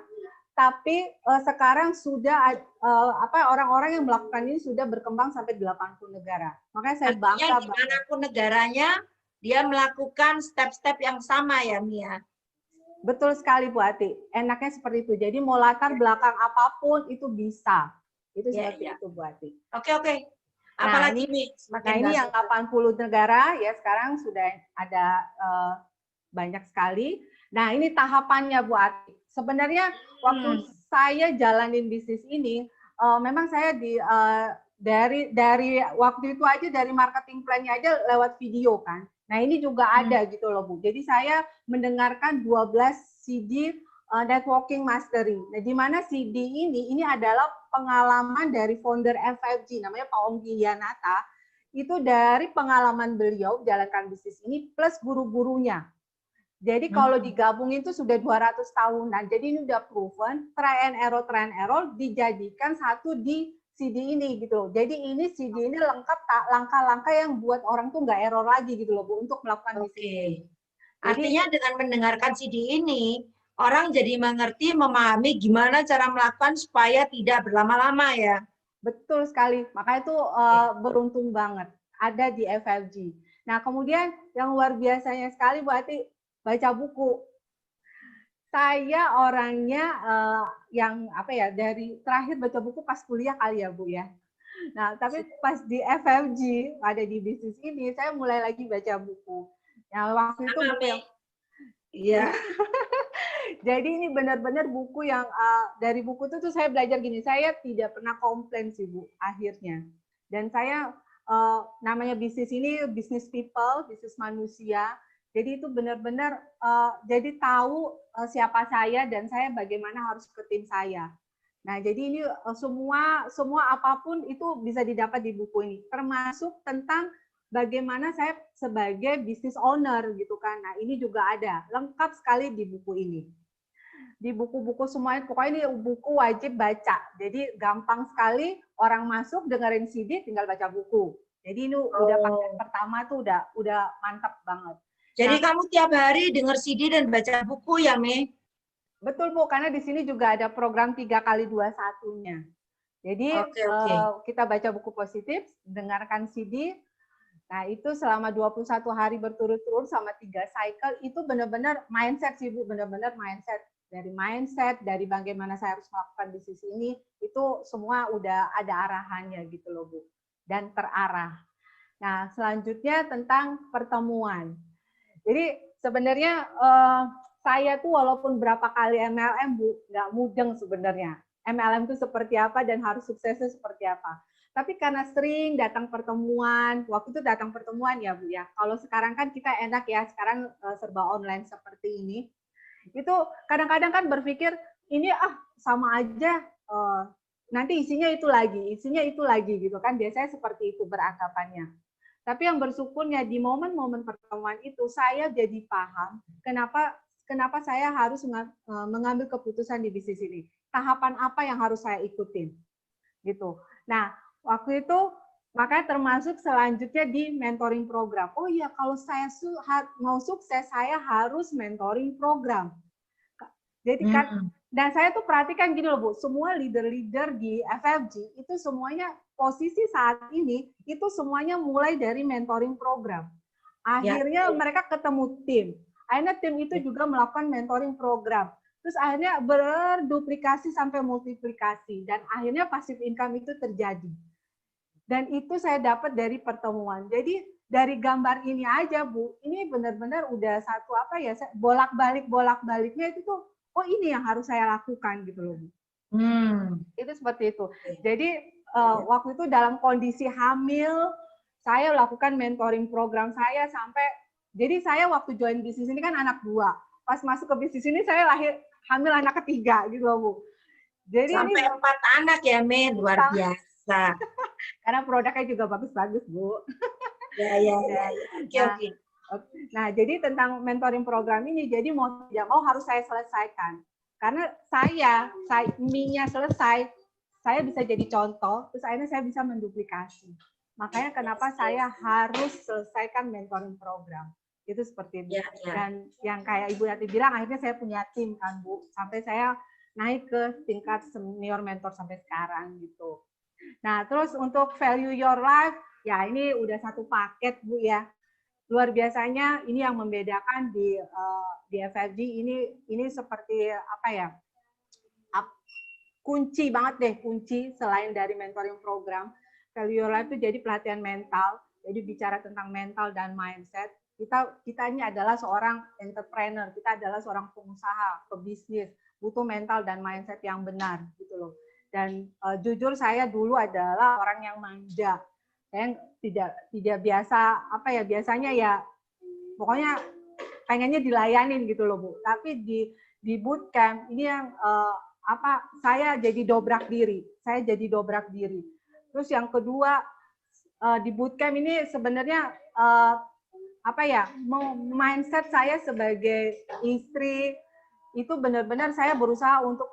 tapi sekarang sudah orang-orang yang melakukan ini sudah berkembang sampai 80 negara. Makanya saya Artinya bangga banget. dimanapun negaranya, dia melakukan step-step yang sama ya, Mia? Betul sekali Bu Ati. Enaknya seperti itu. Jadi mau latar belakang apapun itu bisa. Itu seperti itu Bu Ati. Oke, oke. Nah, Apalagi, ini, Mi? ini yang 80 negara ya sekarang sudah ada banyak sekali. Nah, ini tahapannya Bu Ati. Sebenarnya waktu saya jalanin bisnis ini, memang saya dari waktu itu aja dari marketing plan-nya aja lewat video kan. Nah, ini juga ada gitu loh Bu. Jadi saya mendengarkan 12 CD networking mastery. Nah, di mana CD ini adalah pengalaman dari founder F5G namanya Pak Onggi Yanata. Itu dari pengalaman beliau jalankan bisnis ini plus guru-gurunya. Jadi kalau digabungin itu sudah 200 tahunan. Jadi ini udah proven, try and error dijadikan satu di CD ini gitu loh. Jadi ini CD ini lengkap langkah-langkah yang buat orang tuh nggak error lagi gitu loh Bu untuk melakukan bisnis ini. Artinya dengan mendengarkan CD ini, orang jadi mengerti, memahami gimana cara melakukan supaya tidak berlama-lama ya. Betul sekali. Makanya itu beruntung banget ada di F5G. Nah, kemudian yang luar biasanya sekali Bu Ati, baca buku. Saya orangnya yang dari terakhir baca buku pas kuliah kali ya Bu ya. Nah, tapi pas di FFG ada di bisnis ini saya mulai lagi baca buku. Nah, waktu itu buku yang iya. Jadi ini benar-benar buku yang dari buku itu tuh saya belajar gini, saya tidak pernah komplain sih Bu akhirnya. Dan saya namanya bisnis ini bisnis people, bisnis manusia. Jadi itu benar-benar jadi tahu siapa saya dan saya bagaimana harus ke tim saya. Nah, jadi ini semua apapun itu bisa didapat di buku ini, termasuk tentang bagaimana saya sebagai business owner gitu kan. Nah, ini juga ada lengkap sekali di buku ini. Di buku-buku semuanya, pokoknya ini buku wajib baca. Jadi gampang sekali orang masuk dengerin CD tinggal baca buku. Jadi ini udah paket pertama tuh udah mantap banget. Jadi kamu tiap hari denger CD dan baca buku ya, Me? Betul Bu, karena di sini juga ada program 3x21-nya. Jadi kita baca buku positif, dengarkan CD. Nah, itu selama 21 hari berturut-turut sama 3 cycle itu benar-benar mindset sih Bu, benar-benar mindset. Dari bagaimana saya harus melakukan bisnis ini, itu semua udah ada arahannya gitu loh Bu. Dan terarah. Nah, selanjutnya tentang pertemuan. Jadi sebenarnya saya tuh walaupun berapa kali MLM, Bu, nggak mudeng sebenarnya. MLM itu seperti apa dan harus suksesnya seperti apa. Tapi karena sering datang pertemuan, waktu itu datang pertemuan ya Bu ya. Kalau sekarang kan kita enak ya, sekarang serba online seperti ini. Itu kadang-kadang kan berpikir ini sama aja, nanti isinya itu lagi gitu kan. Biasanya seperti itu beranggapannya. Tapi yang bersyukurnya di momen-momen pertemuan itu saya jadi paham kenapa saya harus mengambil keputusan di bisnis ini. Tahapan apa yang harus saya ikutin gitu. Nah, waktu itu makanya termasuk selanjutnya di mentoring program. Oh iya, kalau saya mau sukses, saya harus mentoring program. Jadi kan, dan saya tuh perhatikan gini loh Bu, semua leader-leader di FFG itu semuanya posisi saat ini itu semuanya mulai dari mentoring program. Akhirnya mereka ketemu tim. Akhirnya tim itu juga melakukan mentoring program. Terus akhirnya berduplikasi sampai multiplikasi dan akhirnya passive income itu terjadi. Dan itu saya dapat dari pertemuan. Jadi dari gambar ini aja Bu, ini benar-benar udah satu bolak-baliknya itu tuh, oh ini yang harus saya lakukan gitu loh Bu. Itu seperti itu. Jadi waktu itu dalam kondisi hamil, saya lakukan mentoring program saya sampai, jadi saya waktu join bisnis ini kan anak 2. Pas masuk ke bisnis ini saya hamil anak ketiga gitu loh Bu. Jadi sampai 4 anak ya, luar biasa. Karena produknya juga bagus-bagus Bu. Ya. Oke. Nah, jadi tentang mentoring program ini, jadi mau tidak mau harus saya selesaikan. Karena mie-nya selesai, saya bisa jadi contoh, terus akhirnya saya bisa menduplikasi. Makanya kenapa saya harus selesaikan mentoring program. Itu seperti itu. Dan yang kayak Ibu Yati bilang, akhirnya saya punya tim kan Bu, sampai saya naik ke tingkat senior mentor sampai sekarang gitu. Nah, terus untuk value your life, ya ini udah satu paket Bu ya. Luar biasanya ini yang membedakan di FFG ini seperti apa ya? Kunci banget deh, kunci selain dari mentoring program. Value your life itu jadi pelatihan mental, jadi bicara tentang mental dan mindset. Kita ini adalah seorang entrepreneur, kita adalah seorang pengusaha, pebisnis, butuh mental dan mindset yang benar gitu loh. Dan jujur saya dulu adalah orang yang manja, saya tidak biasa biasanya ya pokoknya pengennya dilayanin gitu loh Bu. Tapi di bootcamp ini yang saya jadi dobrak diri. Terus yang kedua di bootcamp ini sebenarnya mindset saya sebagai istri itu benar-benar saya berusaha untuk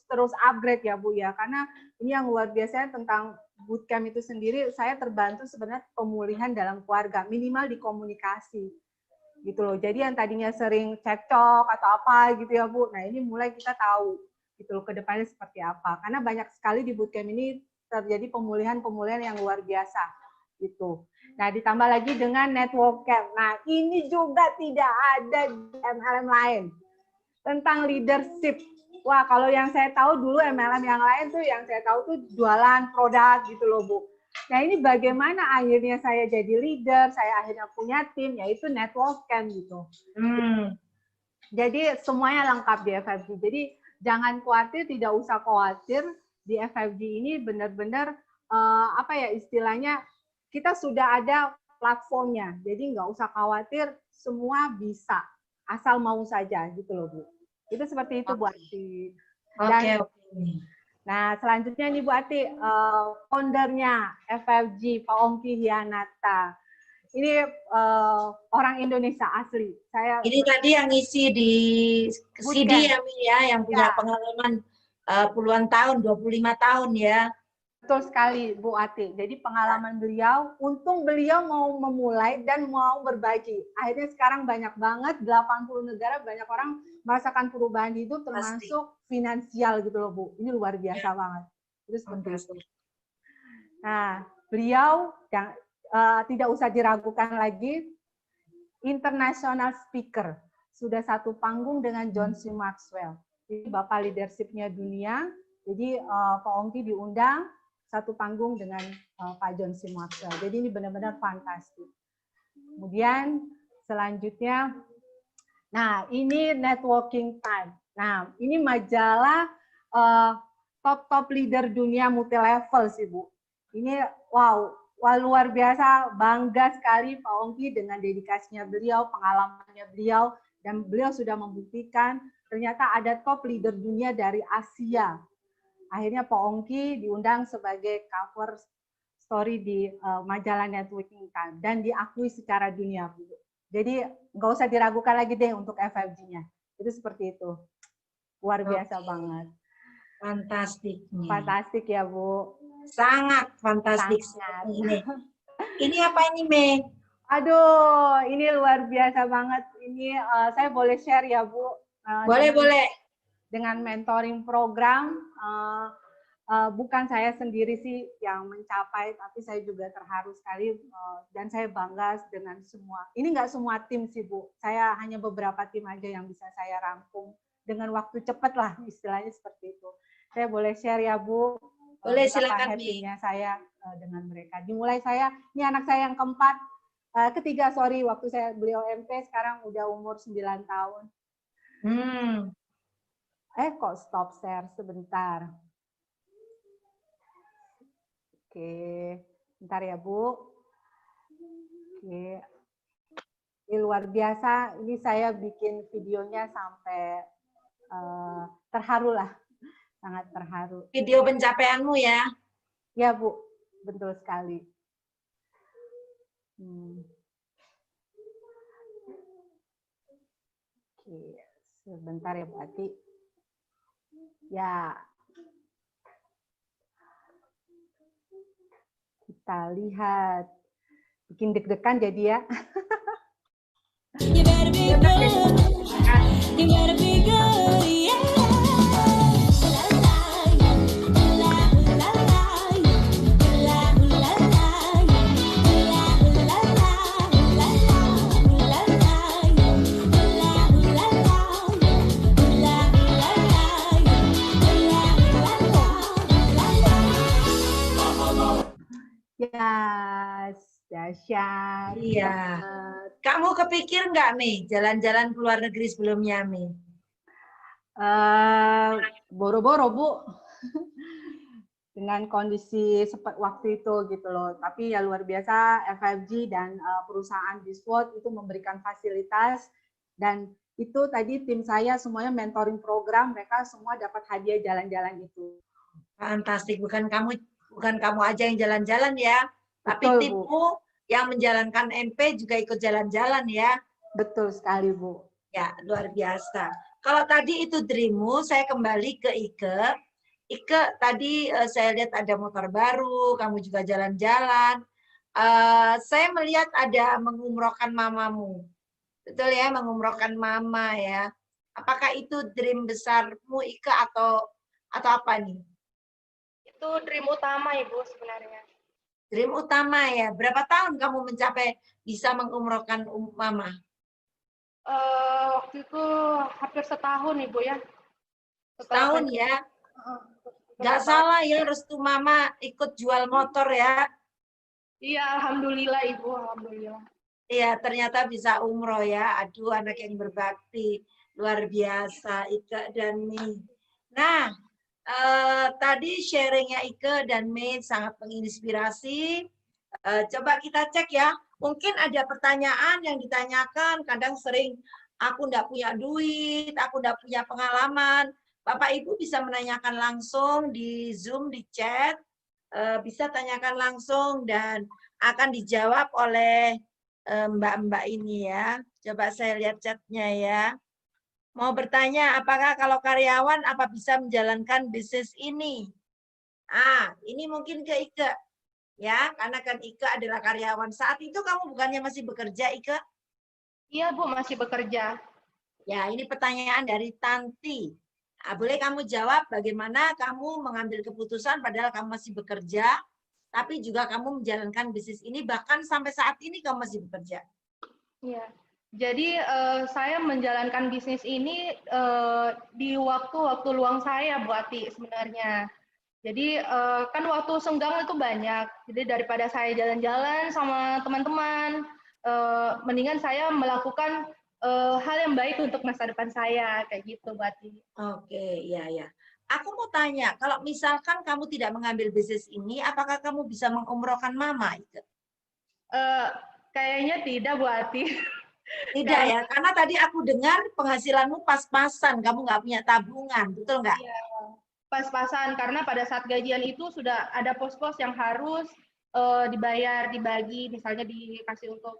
terus upgrade ya Bu ya, karena ini yang luar biasa tentang bootcamp itu sendiri, saya terbantu sebenarnya pemulihan dalam keluarga, minimal di komunikasi gitu loh. Jadi yang tadinya sering cekcok atau apa gitu ya Bu, nah ini mulai kita tahu gitu loh ke depannya seperti apa, karena banyak sekali di bootcamp ini terjadi pemulihan yang luar biasa gitu. Nah, ditambah lagi dengan network camp. Nah, ini juga tidak ada di MLM lain. Tentang leadership. Wah, kalau yang saya tahu dulu MLM yang lain tuh yang saya tahu tuh jualan produk gitu loh, Bu. Nah, ini bagaimana akhirnya saya jadi leader, saya akhirnya punya tim, yaitu network camp gitu. Jadi semuanya lengkap di FFG. Jadi jangan khawatir, tidak usah khawatir di FFG ini benar-benar istilahnya kita sudah ada platformnya. Jadi nggak usah khawatir, semua bisa asal mau saja gitu loh Bu. Itu seperti itu Bu Ati. Oke. Nah selanjutnya nih Bu Ati, foundernya FFG Pak Ongki Hianata. Ini orang Indonesia asli. Ini tadi yang ngisi di CD ya, yang punya pengalaman puluhan tahun, 25 tahun ya. Betul sekali Bu Ati. Jadi pengalaman beliau, untung beliau mau memulai dan mau berbagi. Akhirnya sekarang banyak banget, 80 negara, banyak orang merasakan perubahan hidup termasuk finansial gitu loh Bu. Ini luar biasa banget. Itu seperti itu. Nah, beliau yang tidak usah diragukan lagi, international speaker. Sudah satu panggung dengan John C. Maxwell. Jadi Bapak leadership-nya dunia. Jadi Pak Ongki diundang satu panggung dengan Pak John C. Maxwell. Jadi ini benar-benar fantastis. Kemudian selanjutnya Nah, ini networking time. Nah, ini majalah top leader dunia multi level sih, Bu. Ini wow, luar biasa, bangga sekali Pak Ongki dengan dedikasinya beliau, pengalamannya beliau, dan beliau sudah membuktikan ternyata ada top leader dunia dari Asia. Akhirnya Pak Ongki diundang sebagai cover story di majalah Networking Time dan diakui secara dunia, Bu. Jadi nggak usah diragukan lagi deh untuk FFG-nya. Itu seperti itu. Luar biasa banget. Fantastik. Fantastik ya, Bu. Sangat fantastik. Sangat. Ini apa ini, Mei? Aduh, ini luar biasa banget. Ini saya boleh share ya, Bu? Boleh. Dengan mentoring program, bukan saya sendiri sih yang mencapai, tapi saya juga terharu sekali dan saya bangga dengan semua. Ini nggak semua tim sih, Bu. Saya hanya beberapa tim aja yang bisa saya rangkum dengan waktu cepat lah, istilahnya seperti itu. Saya boleh share ya, Bu? Boleh, silakan, happy-nya saya dengan mereka. Dimulai saya, ini anak saya yang ketiga, sorry, waktu saya beliau MP, sekarang udah umur 9 tahun. Kok stop share sebentar. Oke, bentar ya, Bu. Oke. Ini luar biasa, ini saya bikin videonya sampai terharu lah, sangat terharu. Video pencapaianmu ya? Ya, Bu, betul sekali. Oke, sebentar ya, Bu Ati. Ya. Kita lihat. Bikin deg-degan jadi ya. You better be good. You better be good, yeah. Yes, dahsyat. Iya. Kamu kepikir nggak, Mei, jalan-jalan ke luar negeri sebelumnya, Mei? Boro-boro, Bu. Dengan kondisi waktu itu gitu loh. Tapi ya luar biasa, FFG dan perusahaan Biswot itu memberikan fasilitas, dan itu tadi tim saya semuanya mentoring program, mereka semua dapat hadiah jalan-jalan itu. Fantastik, bukan kamu aja yang jalan-jalan ya, tapi Betul, timmu Bu. yang menjalankan MP juga ikut jalan-jalan ya. Betul sekali, Bu. Ya, luar biasa. Kalau tadi itu dreammu, saya kembali ke Ike. Ike, tadi saya lihat ada motor baru, kamu juga jalan-jalan. Saya melihat ada mengumrohkan mamamu. Betul ya, mengumrohkan mama ya. Apakah itu dream besarmu, Ike, atau apa nih? Itu dream utama, Ibu, sebenarnya. Dream utama ya. Berapa tahun kamu mencapai bisa mengumrohkan mama? Waktu itu hampir setahun, Ibu ya. Setahun ya. Nggak salah ya, restu mama ikut jual motor ya. Iya, alhamdulillah, Ibu, alhamdulillah. Iya, ternyata bisa umroh ya. Aduh, anak yang berbakti. Luar biasa, Ike dan Mei. Nah, tadi sharingnya Ike dan Mei sangat menginspirasi. Coba kita cek ya. Mungkin ada pertanyaan yang ditanyakan, kadang sering, aku nggak punya duit, aku nggak punya pengalaman. Bapak Ibu bisa menanyakan langsung di Zoom, di chat. Bisa tanyakan langsung dan akan dijawab oleh mbak-mbak ini ya. Coba saya lihat chatnya ya. Mau bertanya, apakah kalau karyawan apa bisa menjalankan bisnis ini? Ini mungkin ke Ike. Ya, karena kan Ike adalah karyawan. Saat itu kamu bukannya masih bekerja, Ike? Iya, Bu, masih bekerja. Ya, ini pertanyaan dari Tanti. Boleh kamu jawab bagaimana kamu mengambil keputusan padahal kamu masih bekerja, tapi juga kamu menjalankan bisnis ini, bahkan sampai saat ini kamu masih bekerja. Iya. Jadi saya menjalankan bisnis ini di waktu luang saya, Bu Ati, sebenarnya. Jadi kan waktu senggang itu banyak. Jadi daripada saya jalan-jalan sama teman-teman, mendingan saya melakukan hal yang baik untuk masa depan saya kayak gitu Bu Ati. Oke, iya ya. Aku mau tanya, kalau misalkan kamu tidak mengambil bisnis ini, apakah kamu bisa mengumrohkan mama? Kayaknya tidak Bu Ati. Tidak ya, karena tadi aku dengar penghasilanmu pas-pasan, kamu nggak punya tabungan, betul nggak? Iya, pas-pasan karena pada saat gajian itu sudah ada pos-pos yang harus dibayar, dibagi, misalnya dikasih untuk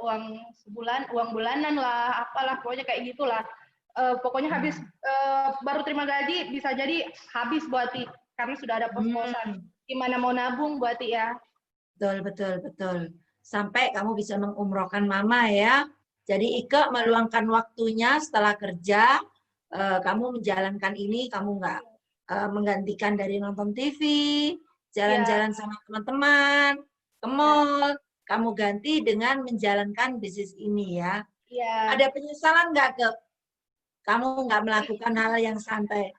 uang sebulan, uang bulanan lah, apalah, pokoknya kayak gitulah. Pokoknya habis baru terima gaji bisa jadi habis Bu Ati karena sudah ada pos-posan. Gimana mau nabung Bu Ati ya? Betul, betul, betul. Sampai kamu bisa mengumrohkan mama ya. Jadi Ike meluangkan waktunya setelah kerja, kamu menjalankan ini, kamu nggak menggantikan dari nonton TV, jalan-jalan sama teman-teman, ke mall, kamu ganti dengan menjalankan bisnis ini ya. Iya. Ada penyesalan nggak ke kamu nggak melakukan hal yang santai?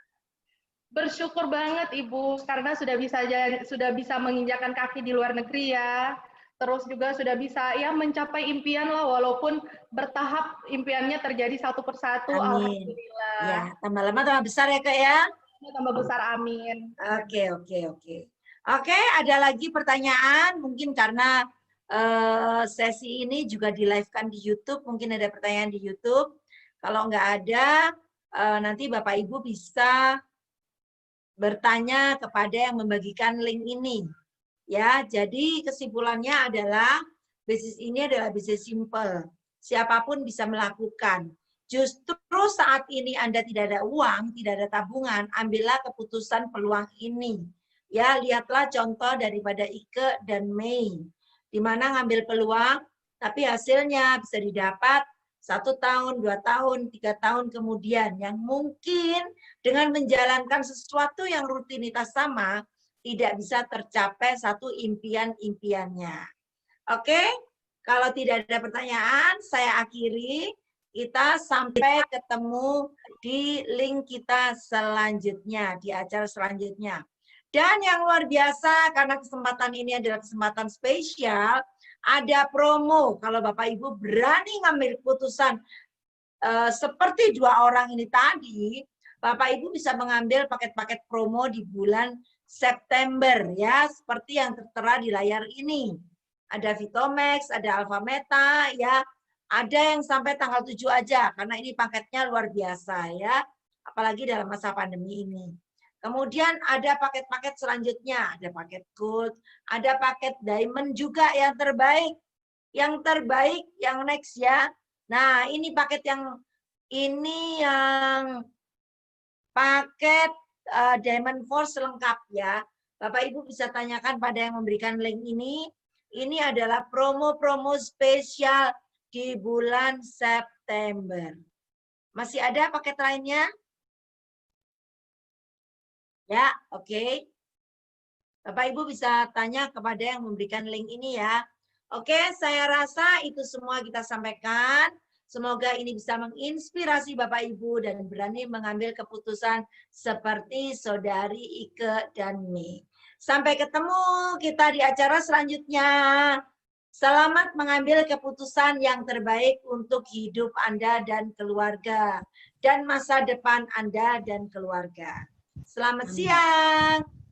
Bersyukur banget Ibu karena sudah bisa menginjakan kaki di luar negeri ya. Terus juga sudah bisa ya mencapai impian lah walaupun bertahap impiannya terjadi satu persatu. Amin. Alhamdulillah. Ya, tambah lama tambah besar ya Kak ya. Tambah besar amin. Oke, oke, oke. Oke, ada lagi pertanyaan mungkin karena sesi ini juga di-live-kan di YouTube, mungkin ada pertanyaan di YouTube. Kalau nggak ada, nanti Bapak Ibu bisa bertanya kepada yang membagikan link ini. Ya, jadi kesimpulannya adalah bisnis ini adalah bisnis simple. Siapapun bisa melakukan. Justru saat ini Anda tidak ada uang, tidak ada tabungan, ambillah keputusan peluang ini. Ya, lihatlah contoh daripada Ike dan Mei. Di mana ngambil peluang, tapi hasilnya bisa didapat 1 tahun, 2 tahun, 3 tahun kemudian. Yang mungkin dengan menjalankan sesuatu yang rutinitas sama, tidak bisa tercapai satu impian-impiannya. Oke, kalau tidak ada pertanyaan, saya akhiri. Kita sampai ketemu di link kita selanjutnya, di acara selanjutnya. Dan yang luar biasa, karena kesempatan ini adalah kesempatan spesial, ada promo. Kalau Bapak Ibu berani ngambil keputusan seperti 2 orang ini tadi, Bapak Ibu bisa mengambil paket-paket promo di bulan September ya, seperti yang tertera di layar ini. Ada Vitomax, ada Alfameta ya. Ada yang sampai tanggal 7 aja karena ini paketnya luar biasa ya, apalagi dalam masa pandemi ini. Kemudian ada paket-paket selanjutnya, ada paket gold, ada paket diamond juga yang terbaik. Yang terbaik yang next ya. Nah, ini paket yang paket Diamond Force lengkap ya. Bapak Ibu bisa tanyakan pada yang memberikan link ini. Ini adalah promo-promo spesial di bulan September. Masih ada paket lainnya? Ya, oke. Bapak Ibu bisa tanya kepada yang memberikan link ini ya. Oke, saya rasa itu semua kita sampaikan. Semoga ini bisa menginspirasi Bapak Ibu dan berani mengambil keputusan seperti Saudari Ike dan Mei. Sampai ketemu kita di acara selanjutnya. Selamat mengambil keputusan yang terbaik untuk hidup Anda dan keluarga. Dan masa depan Anda dan keluarga. Selamat siang.